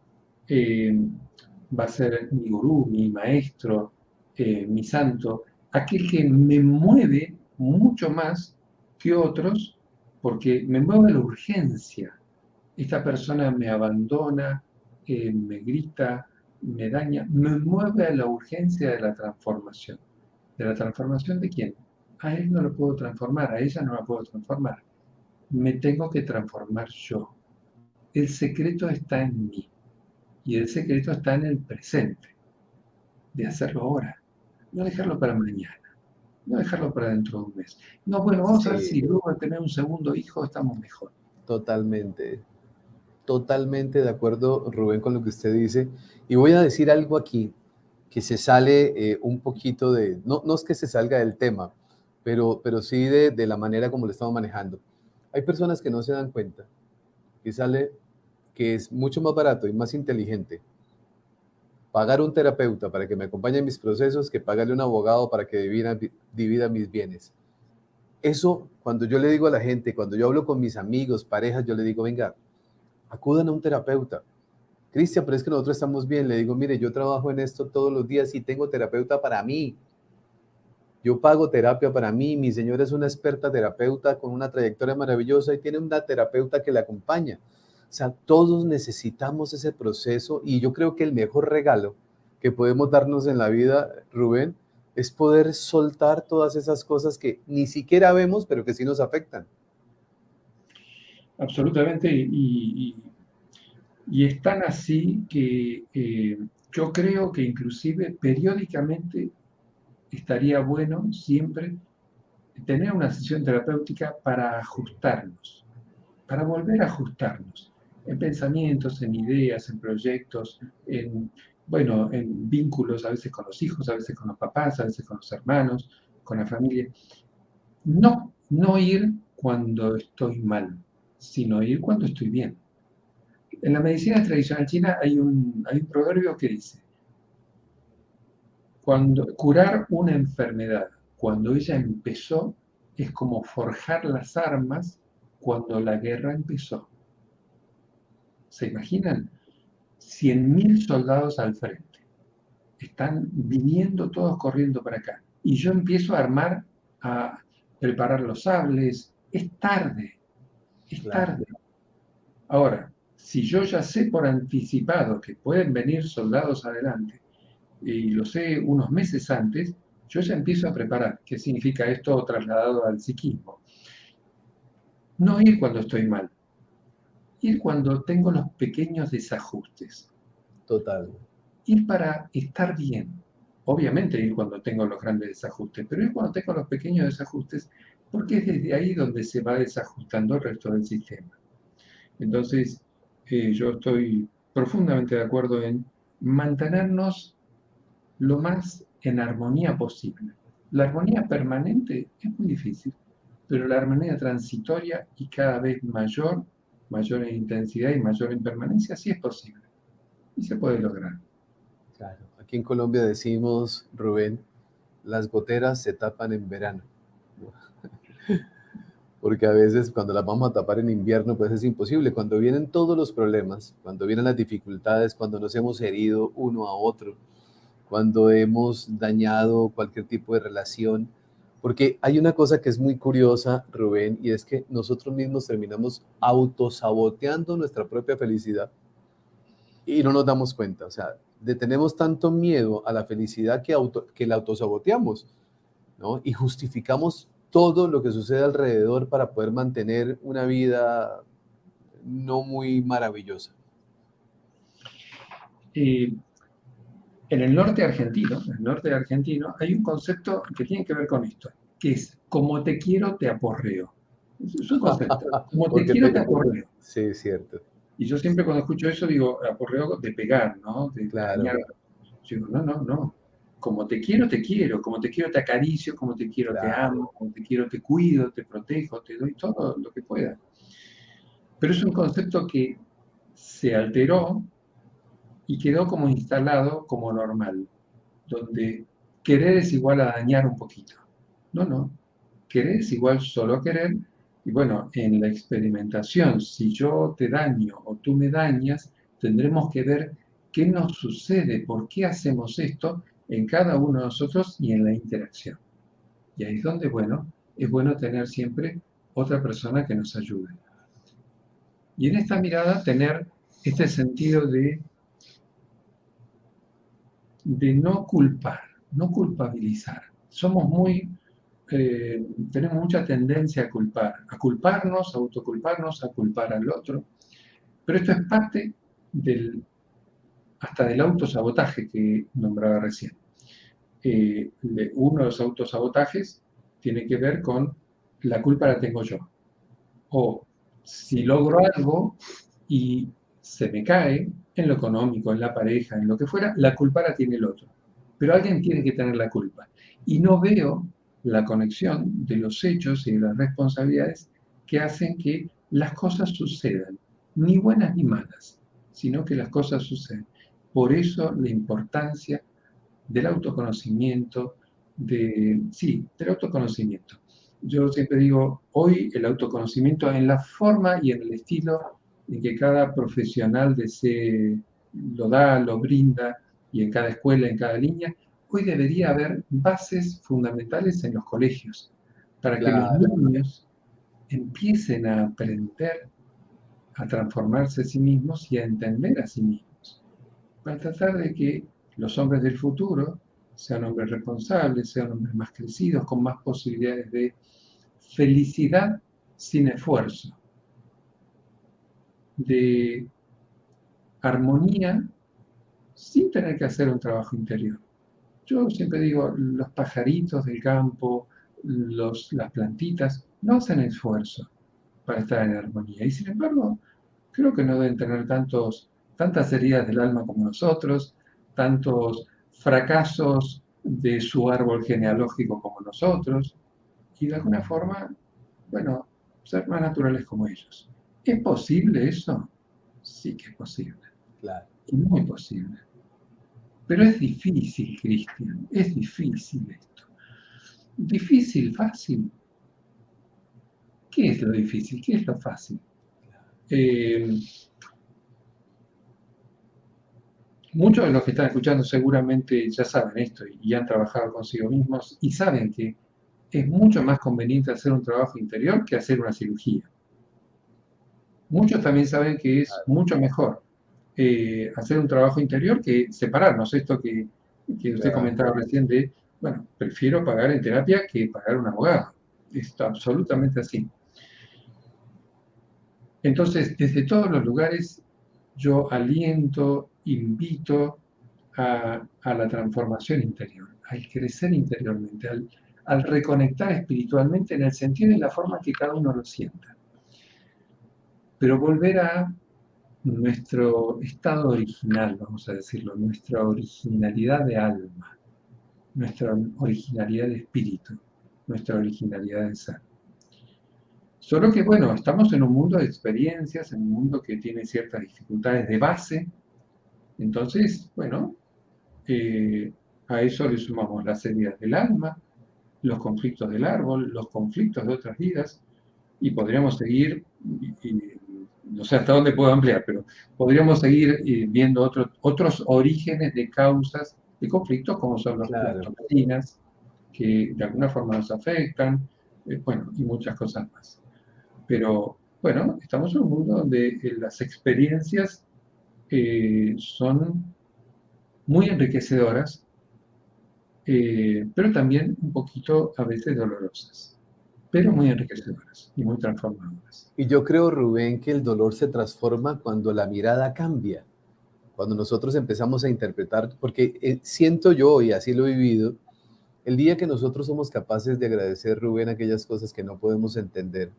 va a ser mi gurú, mi maestro, mi santo, aquel que me mueve mucho más que otros, porque me mueve la urgencia. Esta persona me abandona, me grita, me daña, me mueve a la urgencia de la transformación. ¿De la transformación de quién? A él no lo puedo transformar, a ella no la puedo transformar. Me tengo que transformar yo. El secreto está en mí y el secreto está en el presente, de hacerlo ahora, no dejarlo para mañana, no dejarlo para dentro de un mes. No, bueno, vamos a ver Sí, si luego al tener un segundo hijo estamos mejor. totalmente. Totalmente de acuerdo, Rubén, con lo que usted dice. Y voy a decir algo aquí que se sale un poquito de, no, no es que se salga del tema, pero sí de la manera como lo estamos manejando. Hay personas que no se dan cuenta que sale, que es mucho más barato y más inteligente pagar un terapeuta para que me acompañe en mis procesos que pagarle un abogado para que divida mis bienes. Eso, cuando yo le digo a la gente, cuando yo hablo con mis amigos, parejas, yo le digo, venga, acudan a un terapeuta. Cristian, pero es que nosotros estamos bien. Le digo, mire, yo trabajo en esto todos los días y tengo terapeuta para mí. Yo pago terapia para mí. Mi señora es una experta terapeuta con una trayectoria maravillosa y tiene una terapeuta que la acompaña. O sea, todos necesitamos ese proceso y yo creo que el mejor regalo que podemos darnos en la vida, Rubén, es poder soltar todas esas cosas que ni siquiera vemos, pero que sí nos afectan. Absolutamente. Y es tan así que yo creo que inclusive periódicamente estaría bueno siempre tener una sesión terapéutica para ajustarnos, para volver a ajustarnos en pensamientos, en ideas, en proyectos, bueno, en vínculos, a veces con los hijos, a veces con los papás, a veces con los hermanos, con la familia. No ir cuando estoy mal, sino ir cuando estoy bien. En la medicina tradicional china hay un proverbio que dice, curar una enfermedad cuando ella empezó es como forjar las armas cuando la guerra empezó. ¿Se imaginan? 100.000 soldados al frente. Están viniendo todos corriendo para acá. Y yo empiezo a armar, a preparar los sables. Es tarde, es Claro. tarde. Ahora, si yo ya sé por anticipado que pueden venir soldados adelante, y lo sé unos meses antes, yo ya empiezo a preparar. ¿Qué significa esto trasladado al psiquismo? No ir cuando estoy mal, ir cuando tengo los pequeños desajustes. Total. Ir para estar bien. Obviamente ir cuando tengo los grandes desajustes, pero ir cuando tengo los pequeños desajustes, porque es desde ahí donde se va desajustando el resto del sistema. Entonces, yo estoy profundamente de acuerdo en mantenernos lo más en armonía posible. La armonía permanente es muy difícil, pero la armonía transitoria y cada vez mayor, mayor en intensidad y mayor en permanencia, sí es posible y se puede lograr. Claro. Aquí en Colombia decimos, Rubén, las goteras se tapan en verano, ¿no? Porque a veces cuando las vamos a tapar en invierno, pues es imposible. Cuando vienen todos los problemas, cuando vienen las dificultades, cuando nos hemos herido uno a otro, cuando hemos dañado cualquier tipo de relación, porque hay una cosa que es muy curiosa, Rubén, y es que nosotros mismos terminamos autosaboteando nuestra propia felicidad y no nos damos cuenta. O sea, le tenemos tanto miedo a la felicidad que la autosaboteamos, ¿no? Y justificamos todo lo que sucede alrededor para poder mantener una vida no muy maravillosa. Eh, en el norte argentino, hay un concepto que tiene que ver con esto, que es como te quiero, te aporreo. Es un concepto, como te Porque quiero, te aporreo. sí, es cierto. Y yo siempre cuando escucho eso digo, aporreo de pegar, ¿no? De Claro, dañar. Yo digo, no. Como te quiero, como te quiero, te acaricio, como te quiero, te claro, amo, como te quiero, te cuido, te protejo, te doy todo lo que pueda. Pero es un concepto que se alteró y quedó como instalado como normal, donde querer es igual a dañar un poquito. No. Querer es igual solo a querer. Y bueno, en la experimentación, si yo te daño o tú me dañas, tendremos que ver qué nos sucede, por qué hacemos esto en cada uno de nosotros y en la interacción. Y ahí es donde, bueno, es bueno tener siempre otra persona que nos ayude. Y en esta mirada tener este sentido de no culpar, no culpabilizar. Somos tenemos mucha tendencia a culpar, a culparnos, a autoculparnos, a culpar al otro, pero esto es parte hasta del autosabotaje que nombraba recién. Uno de los autosabotajes tiene que ver con la culpa la tengo yo. O si logro algo y se me cae, en lo económico, en la pareja, en lo que fuera, la culpa la tiene el otro. Pero alguien tiene que tener la culpa. Y no veo la conexión de los hechos y de las responsabilidades que hacen que las cosas sucedan, ni buenas ni malas, sino que las cosas suceden. Por eso la importancia del autoconocimiento, del autoconocimiento. Yo siempre digo, hoy el autoconocimiento en la forma y en el estilo en que cada profesional lo da, lo brinda, y en cada escuela, en cada línea, hoy debería haber bases fundamentales en los colegios, para que los claro. niños empiecen a aprender a transformarse a sí mismos y a entender a sí mismos, para tratar de que los hombres del futuro sean hombres responsables, sean hombres más crecidos, con más posibilidades de felicidad sin esfuerzo, de armonía sin tener que hacer un trabajo interior. Yo siempre digo, los pajaritos del campo, las plantitas, no hacen esfuerzo para estar en armonía. Y sin embargo, creo que no deben tener tantas heridas del alma como nosotros, tantos fracasos de su árbol genealógico como nosotros, y de alguna forma, bueno, ser más naturales como ellos. ¿Es posible eso? Sí que es posible, Claro. y muy posible. Pero es difícil, Cristian, es difícil esto. Difícil, fácil. ¿Qué es lo difícil? ¿Qué es lo fácil? Muchos de los que están escuchando seguramente ya saben esto y han trabajado consigo mismos y saben que es mucho más conveniente hacer un trabajo interior que hacer una cirugía. Muchos también saben que es mucho mejor hacer un trabajo interior que separarnos. Esto que usted Claro. comentaba recién de, bueno, prefiero pagar en terapia que pagar un abogado. Es absolutamente así. Entonces, desde todos los lugares, yo aliento, invito a la transformación interior, al crecer interiormente, al reconectar espiritualmente en el sentido y la forma que cada uno lo sienta. Pero volver a nuestro estado original, vamos a decirlo, nuestra originalidad de alma, nuestra originalidad de espíritu, nuestra originalidad de ser. Solo que, bueno, estamos en un mundo de experiencias, en un mundo que tiene ciertas dificultades de base. Entonces, bueno, a eso le sumamos las heridas del alma, los conflictos del árbol, los conflictos de otras vidas, y podríamos seguir, no sé hasta dónde puedo ampliar, pero podríamos seguir viendo otros orígenes de causas de conflictos, como son las Claro. toxinas, que de alguna forma nos afectan, bueno, y muchas cosas más. Pero bueno, estamos en un mundo donde las experiencias son muy enriquecedoras, pero también un poquito a veces dolorosas, pero muy enriquecedoras y muy transformadoras. Y yo creo, Rubén, que el dolor se transforma cuando la mirada cambia, cuando nosotros empezamos a interpretar, porque siento yo, y así lo he vivido, el día que nosotros somos capaces de agradecer, Rubén, aquellas cosas que no podemos entender,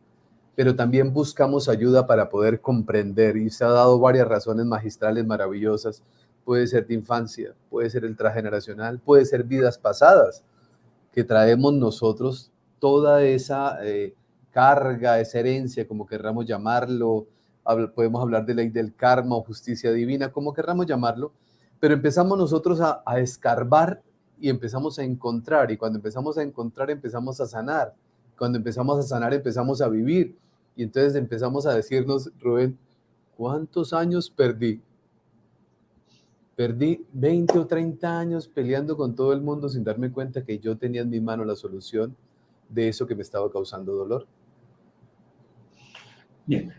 pero también buscamos ayuda para poder comprender, y se ha dado varias razones magistrales maravillosas, puede ser de infancia, puede ser el transgeneracional, puede ser vidas pasadas, que traemos nosotros toda esa carga, esa herencia, como querramos llamarlo, podemos hablar de ley del karma o justicia divina, como querramos llamarlo, pero empezamos nosotros a escarbar y empezamos a encontrar, y cuando empezamos a encontrar empezamos a sanar, cuando empezamos a sanar empezamos a vivir, y entonces empezamos a decirnos, Rubén, ¿cuántos años perdí? Perdí 20 o 30 años peleando con todo el mundo sin darme cuenta que yo tenía en mi mano la solución de eso que me estaba causando dolor. Bien,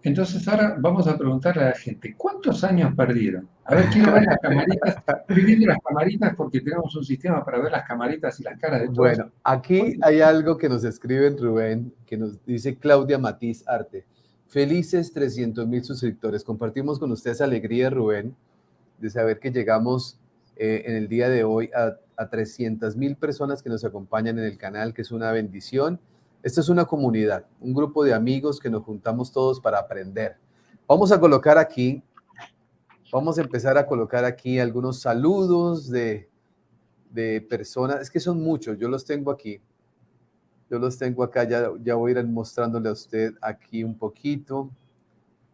entonces ahora vamos a preguntarle a la gente, ¿cuántos años perdieron? A ver, quiero ver las camaritas, estoy viendo las camaritas porque tenemos un sistema para ver las camaritas y las caras de todos. Bueno, aquí hay algo que nos escriben, Rubén, que nos dice Claudia Matiz Arte. Felices 300,000 suscriptores. Compartimos con ustedes alegría, Rubén, de saber que llegamos en el día de hoy a 300,000 personas que nos acompañan en el canal, que es una bendición. Esta es una comunidad, un grupo de amigos que nos juntamos todos para aprender. Vamos a colocar aquí, vamos a empezar a colocar aquí algunos saludos de personas, es que son muchos, yo los tengo aquí. Yo los tengo acá, ya voy a ir mostrándole a usted aquí un poquito.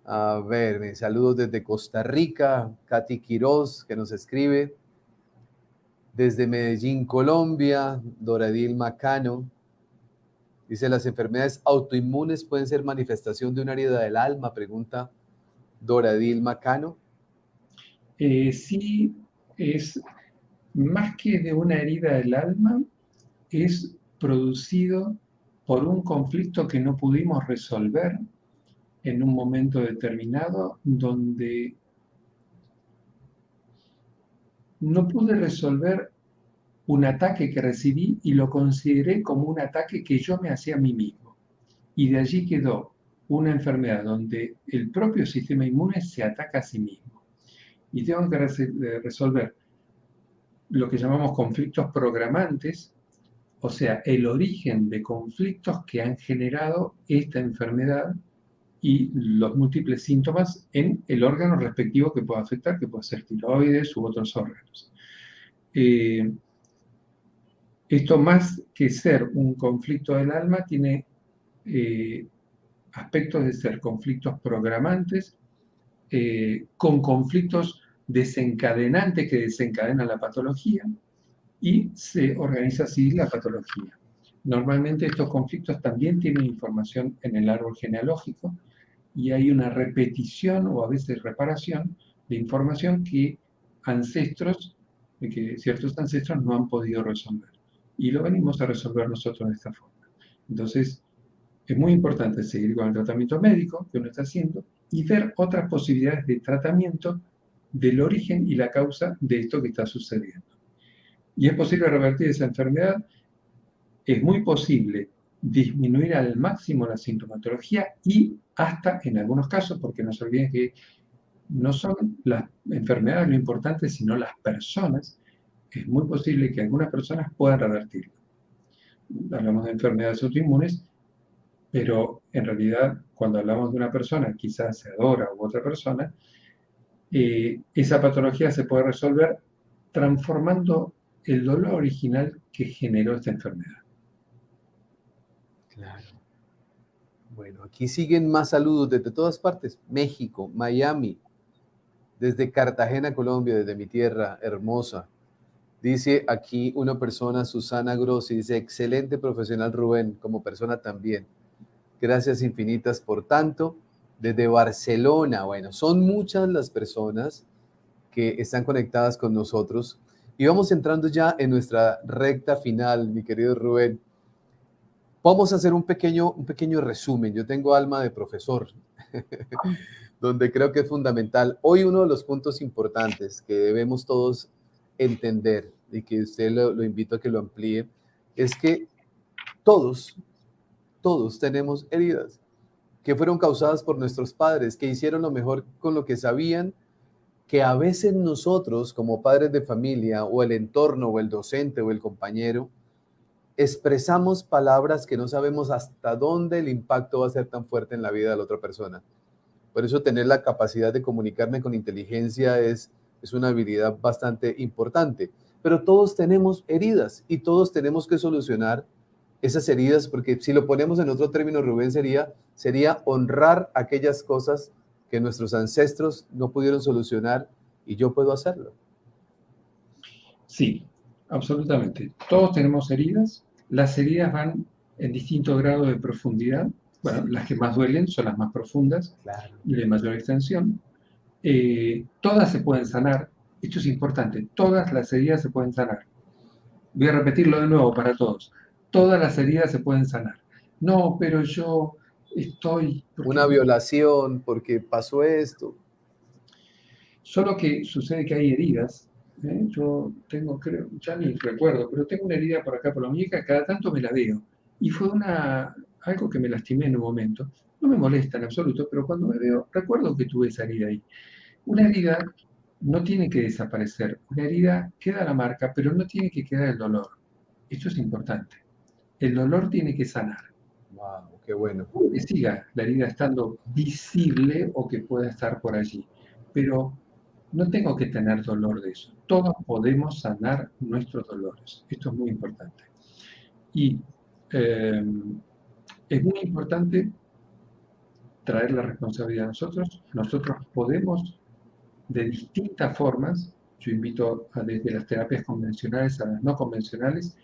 A ver, saludos desde Costa Rica, Katy Quiroz, que nos escribe. Desde Medellín, Colombia, Doradil Macano. Dice, ¿las enfermedades autoinmunes pueden ser manifestación de una herida del alma? Pregunta Doradil Macano. Sí, es más que de una herida del alma, es producido por un conflicto que no pudimos resolver en un momento determinado, donde no pude resolver un ataque que recibí y lo consideré como un ataque que yo me hacía a mí mismo. Y de allí quedó una enfermedad donde el propio sistema inmune se ataca a sí mismo. Y tengo que resolver lo que llamamos conflictos programantes, o sea, el origen de conflictos que han generado esta enfermedad y los múltiples síntomas en el órgano respectivo que pueda afectar, que puede ser tiroides u otros órganos. Esto, más que ser un conflicto del alma, tiene aspectos de ser conflictos programantes, con conflictos desencadenantes que desencadenan la patología, y se organiza así la patología. Normalmente estos conflictos también tienen información en el árbol genealógico y hay una repetición o a veces reparación de información que ciertos ancestros no han podido resolver. Y lo venimos a resolver nosotros de esta forma. Entonces, es muy importante seguir con el tratamiento médico que uno está haciendo y ver otras posibilidades de tratamiento del origen y la causa de esto que está sucediendo. ¿Y es posible revertir esa enfermedad? Es muy posible disminuir al máximo la sintomatología y hasta en algunos casos, porque no se olviden que no son las enfermedades lo importante, sino las personas, es muy posible que algunas personas puedan revertirlo. Hablamos de enfermedades autoinmunes, pero en realidad cuando hablamos de una persona, quizás se adora u otra persona, esa patología se puede resolver transformando el dolor original que generó esta enfermedad. Claro. Bueno, aquí siguen más saludos desde todas partes. México, Miami, desde Cartagena, Colombia, desde mi tierra hermosa. Dice aquí una persona, Susana Grossi, dice, excelente profesional Rubén, como persona también. Gracias infinitas por tanto. Desde Barcelona, bueno, son muchas las personas que están conectadas con nosotros. Y vamos entrando ya en nuestra recta final, mi querido Rubén. Vamos a hacer un pequeño resumen. Yo tengo alma de profesor, donde creo que es fundamental. Hoy uno de los puntos importantes que debemos todos entender y que usted lo invito a que lo amplíe, es que todos tenemos heridas que fueron causadas por nuestros padres, que hicieron lo mejor con lo que sabían, que a veces nosotros como padres de familia o el entorno o el docente o el compañero, expresamos palabras que no sabemos hasta dónde el impacto va a ser tan fuerte en la vida de la otra persona. Por eso tener la capacidad de comunicarme con inteligencia es una habilidad bastante importante. Pero todos tenemos heridas y todos tenemos que solucionar esas heridas, porque si lo ponemos en otro término, Rubén, sería honrar aquellas cosas que nuestros ancestros no pudieron solucionar y yo puedo hacerlo. Sí, absolutamente. Todos tenemos heridas. Las heridas van en distintos grados de profundidad. Bueno, las que más duelen son las más profundas y de mayor extensión. Todas se pueden sanar. Esto es importante. Todas las heridas se pueden sanar. Voy a repetirlo de nuevo para todos. Todas las heridas se pueden sanar. No, pero yo estoy... Una violación, porque pasó esto. Solo que sucede que hay heridas. Yo tengo, creo, ya ni recuerdo, pero tengo una herida por acá por la muñeca, cada tanto me la veo. Y fue algo que me lastimé en un momento. No me molesta en absoluto, pero cuando me veo, recuerdo que tuve esa herida ahí. Una herida no tiene que desaparecer. Una herida queda la marca, pero no tiene que quedar el dolor. Esto es importante. El dolor tiene que sanar. Wow, qué bueno. Que siga la herida estando visible o que pueda estar por allí. Pero no tengo que tener dolor de eso. Todos podemos sanar nuestros dolores. Esto es muy importante. Y es muy importante traer la responsabilidad a nosotros. Nosotros podemos, de distintas formas, yo invito desde las terapias convencionales a las no convencionales,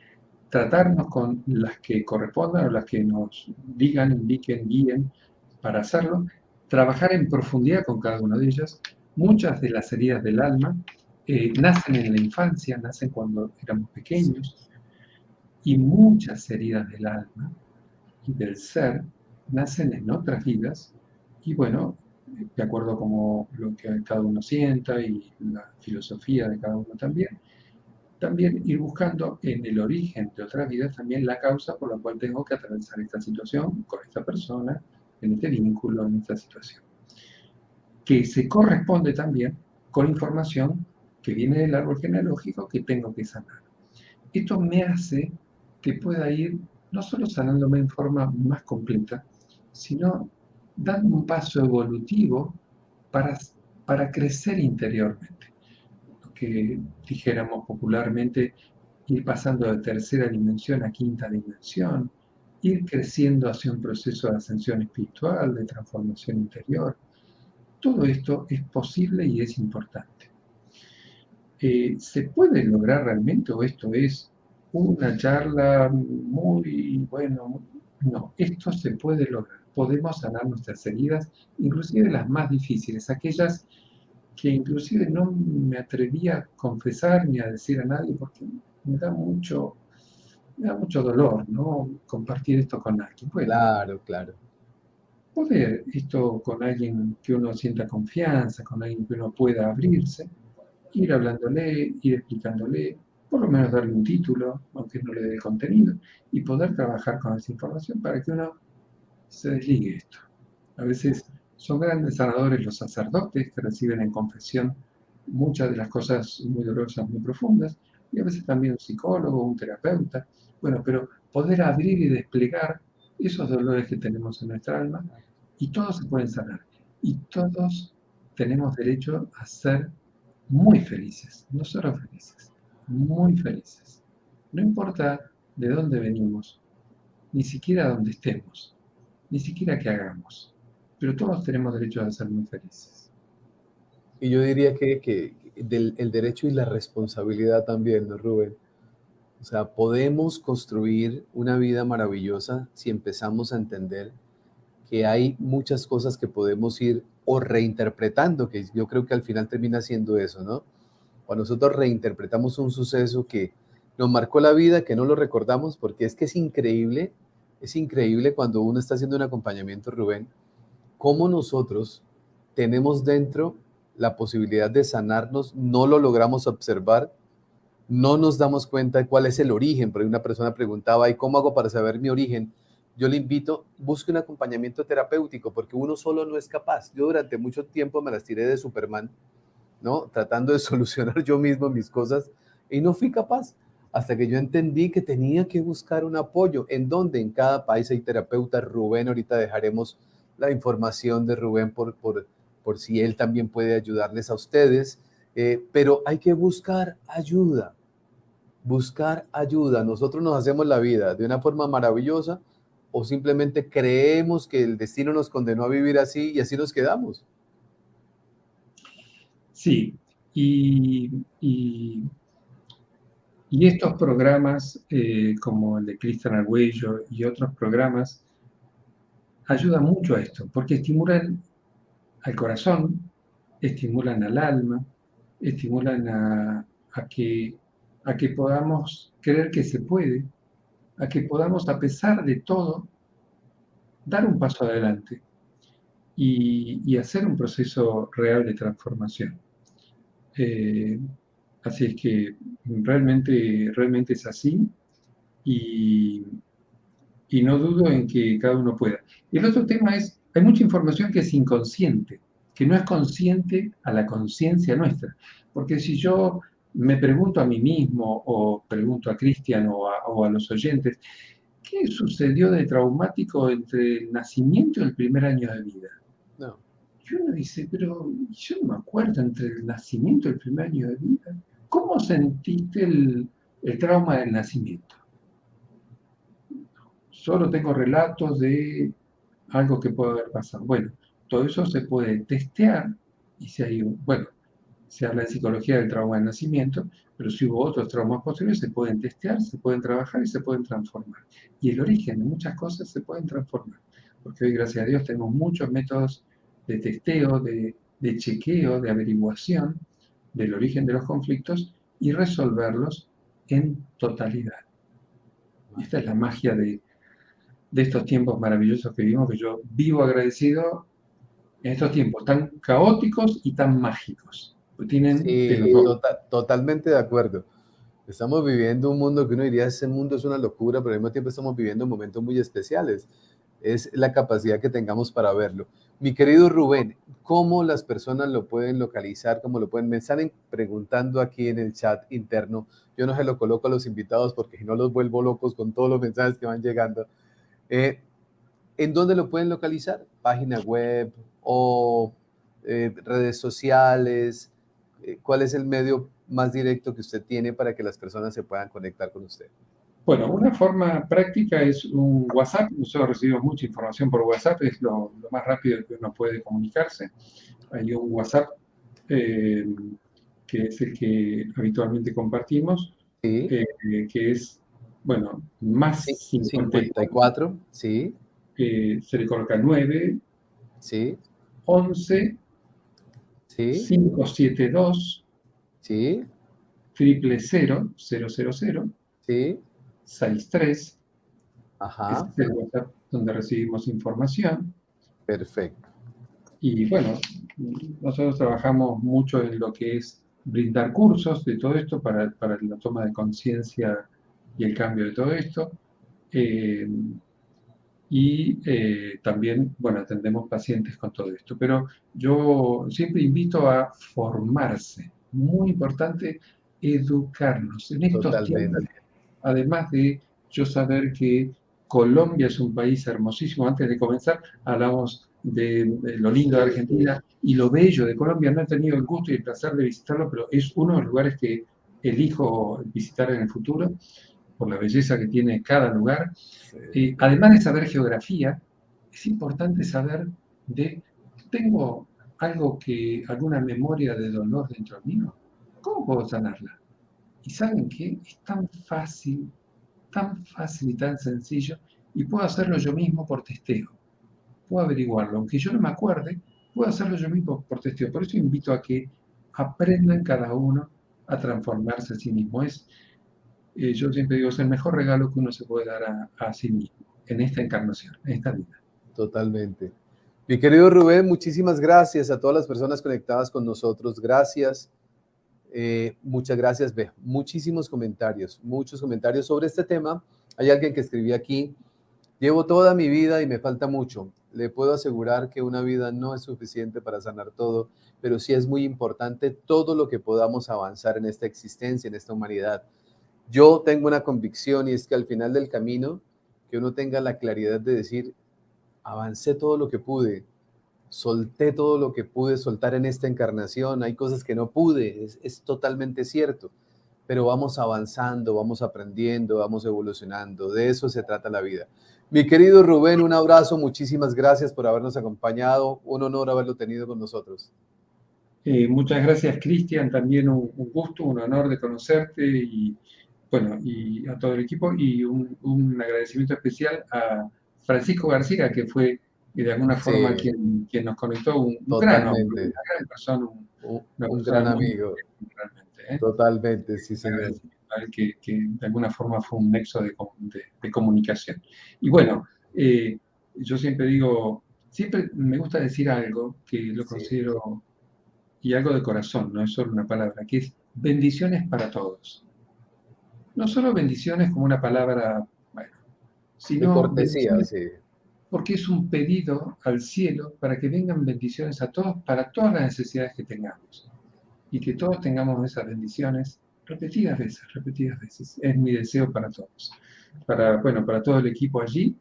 tratarnos con las que correspondan o las que nos digan, indiquen, guíen para hacerlo, trabajar en profundidad con cada una de ellas. Muchas de las heridas del alma nacen en la infancia, nacen cuando éramos pequeños, y muchas heridas del alma y del ser nacen en otras vidas, y bueno, de acuerdo a como lo que cada uno sienta y la filosofía de cada uno también. También ir buscando en el origen de otras vidas también la causa por la cual tengo que atravesar esta situación con esta persona, en este vínculo, en esta situación. Que se corresponde también con información que viene del árbol genealógico que tengo que sanar. Esto me hace que pueda ir no solo sanándome en forma más completa, sino dando un paso evolutivo para, para crecer interiormente. Lo que dijéramos popularmente, ir pasando de tercera dimensión a quinta dimensión, ir creciendo hacia un proceso de ascensión espiritual, de transformación interior. Todo esto es posible y es importante. ¿Se puede lograr realmente o esto es una charla muy, bueno? No, esto se puede lograr. Podemos sanar nuestras heridas, inclusive las más difíciles, aquellas que inclusive no me atrevía a confesar ni a decir a nadie porque me da mucho dolor, ¿no? Compartir esto con alguien. Bueno, Claro, claro. poder esto con alguien que uno sienta confianza, con alguien que uno pueda abrirse, ir hablándole, ir explicándole, por lo menos darle un título, aunque no le dé contenido, y poder trabajar con esa información para que uno se desligue esto. A veces son grandes sanadores los sacerdotes que reciben en confesión muchas de las cosas muy dolorosas, muy profundas, y a veces también un psicólogo, un terapeuta. Bueno, pero poder abrir y desplegar esos dolores que tenemos en nuestra alma, y todos se pueden sanar. Y todos tenemos derecho a ser muy felices, no solo felices, muy felices. No importa de dónde venimos, ni siquiera dónde estemos, ni siquiera qué hagamos, pero todos tenemos derecho a ser muy felices. Y yo diría que el derecho y la responsabilidad también, ¿no, Rubén? O sea, podemos construir una vida maravillosa si empezamos a entender que hay muchas cosas que podemos ir o reinterpretando, que yo creo que al final termina siendo eso, ¿no? Cuando nosotros reinterpretamos un suceso que nos marcó la vida, que no lo recordamos, porque es que es increíble cuando uno está haciendo un acompañamiento, Rubén, cómo nosotros tenemos dentro la posibilidad de sanarnos, no lo logramos observar, no nos damos cuenta de cuál es el origen, porque una persona preguntaba, ¿y cómo hago para saber mi origen? Yo le invito, busque un acompañamiento terapéutico, porque uno solo no es capaz. Yo durante mucho tiempo me las tiré de Superman, ¿no? Tratando de solucionar yo mismo mis cosas y no fui capaz hasta que yo entendí que tenía que buscar un apoyo. ¿En donde En cada país hay terapeutas. Rubén, ahorita dejaremos la información de Rubén por si él también puede ayudarles a ustedes, pero hay que buscar ayuda. Nosotros nos hacemos la vida de una forma maravillosa o simplemente creemos que el destino nos condenó a vivir así y así nos quedamos. Sí, y, y, y estos programas como el de Cristian Arguello y otros programas ayudan mucho a esto, porque estimulan al corazón, estimulan al alma, estimulan a que podamos creer que se puede, a que podamos, a pesar de todo, dar un paso adelante y hacer un proceso real de transformación. Eh, Así es que realmente es así y, y no dudo en que cada uno pueda. Y el otro tema es, hay mucha información que es inconsciente, que no es consciente a la conciencia nuestra. Porque si yo me pregunto a mí mismo o pregunto a Cristian o a los oyentes, ¿qué sucedió de traumático entre el nacimiento y el primer año de vida? No. Y uno dice, pero yo no me acuerdo entre el nacimiento y el primer año de vida. ¿Cómo sentiste el trauma del nacimiento? Solo tengo relatos de algo que puede haber pasado. Bueno, todo eso se puede testear y si hay, bueno, se habla de psicología del trauma del nacimiento, pero si hubo otros traumas posteriores, se pueden testear, se pueden trabajar y se pueden transformar. Y el origen de muchas cosas se pueden transformar, porque hoy, gracias a Dios, tenemos muchos métodos de testeo, de chequeo, de averiguación del origen de los conflictos y resolverlos en totalidad. Y esta es la magia de estos tiempos maravillosos que vivimos, que yo vivo agradecido en estos tiempos tan caóticos y tan mágicos. Pues tienen de los Sí, dos. totalmente de acuerdo. Estamos viviendo un mundo que uno diría, ese mundo es una locura, pero al mismo tiempo estamos viviendo momentos muy especiales. Es la capacidad que tengamos para verlo. Mi querido Rubén, ¿cómo las personas lo pueden localizar? ¿Cómo lo pueden? Me están preguntando aquí en el chat interno. Yo no se lo coloco a los invitados porque si no los vuelvo locos con todos los mensajes que van llegando. Eh, ¿En dónde lo pueden localizar? ¿Página web o redes sociales? ¿Cuál es el medio más directo que usted tiene para que las personas se puedan conectar con usted? Bueno, una forma práctica es un WhatsApp. Nosotros recibimos mucha información por WhatsApp, es lo más rápido que uno puede comunicarse. Hay un WhatsApp eh, que es el que habitualmente compartimos, Sí, eh, que es, bueno, más sí, 54, 54, sí, se le coloca 9, sí, 11, sí, 572, sí, 000, 000, sí, 63. Ese ajá, es el WhatsApp donde recibimos información. perfecto, Y bueno, nosotros trabajamos mucho en lo que es brindar cursos de todo esto para la toma de conciencia y el cambio de todo esto. Eh, También, bueno, atendemos pacientes con todo esto. Pero yo siempre invito a formarse. Muy importante educarnos en estos tiempos, totalmente, además de yo saber que Colombia es un país hermosísimo. Antes de comenzar, hablamos de lo lindo de Argentina y lo bello de Colombia. No he tenido el gusto y el placer de visitarlo, pero es uno de los lugares que elijo visitar en el futuro por la belleza que tiene cada lugar. sí, Además de saber geografía, es importante saber de, ¿tengo alguna memoria de dolor dentro mío? ¿Cómo puedo sanarla? Y ¿saben qué? Es tan fácil y tan sencillo, y puedo hacerlo yo mismo por testeo. Puedo averiguarlo, aunque yo no me acuerde, puedo hacerlo yo mismo por testeo. Por eso invito a que aprendan cada uno a transformarse a sí mismo. Yo siempre digo, es el mejor regalo que uno se puede dar a sí mismo en esta encarnación, en esta vida. totalmente. Mi querido Rubén, muchísimas gracias a todas las personas conectadas con nosotros. Gracias. Muchas gracias, Ve. Muchos comentarios sobre este tema. Hay alguien que escribió aquí, llevo toda mi vida y me falta mucho. Le puedo asegurar que una vida no es suficiente para sanar todo, pero sí es muy importante todo lo que podamos avanzar en esta existencia, en esta humanidad. Yo tengo una convicción y es que al final del camino, que uno tenga la claridad de decir, avancé todo lo que pude, solté todo lo que pude soltar en esta encarnación, hay cosas que no pude, es totalmente cierto, pero vamos avanzando, vamos aprendiendo, vamos evolucionando, de eso se trata la vida. Mi querido Rubén, un abrazo, muchísimas gracias por habernos acompañado, un honor haberlo tenido con nosotros. Muchas gracias, Cristian, también un gusto, un honor de conocerte y, bueno, y a todo el equipo y un agradecimiento especial a Francisco García, que fue de alguna forma Sí, quien nos conectó, un gran hombre, totalmente, una gran persona, una un persona gran muy amigo, inteligente realmente, ¿eh? totalmente, sí señor. Agradecimiento a él que de alguna forma fue un nexo de comunicación. Y bueno, yo siempre digo, siempre me gusta decir algo que lo Sí, considero, y algo de corazón, no es solo una palabra, que es bendiciones para todos. No solo bendiciones como una palabra, bueno, de sino cortesía, bendiciones sí, porque es un pedido al cielo para que vengan bendiciones a todos, para todas las necesidades que tengamos. Y que todos tengamos esas bendiciones repetidas veces. Es mi deseo para todos. Bueno, para todo el equipo allí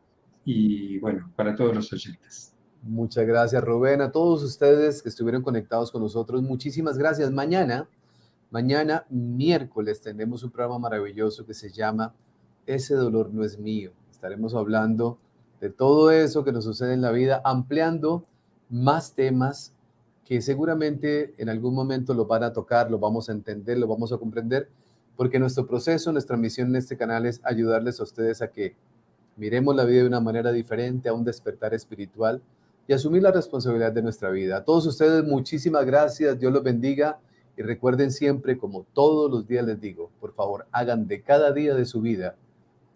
y bueno, para todos los oyentes. muchas gracias, Rubén. A todos ustedes que estuvieron conectados con nosotros, muchísimas gracias. Mañana, miércoles, tendremos un programa maravilloso que se llama Ese dolor no es mío. Estaremos hablando de todo eso que nos sucede en la vida, ampliando más temas que seguramente en algún momento lo van a tocar, lo vamos a entender, lo vamos a comprender, porque nuestro proceso, nuestra misión en este canal es ayudarles a ustedes a que miremos la vida de una manera diferente, a un despertar espiritual y asumir la responsabilidad de nuestra vida. A todos ustedes, muchísimas gracias, Dios los bendiga y recuerden siempre, como todos los días les digo, por favor, hagan de cada día de su vida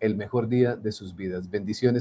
el mejor día de sus vidas. Bendiciones.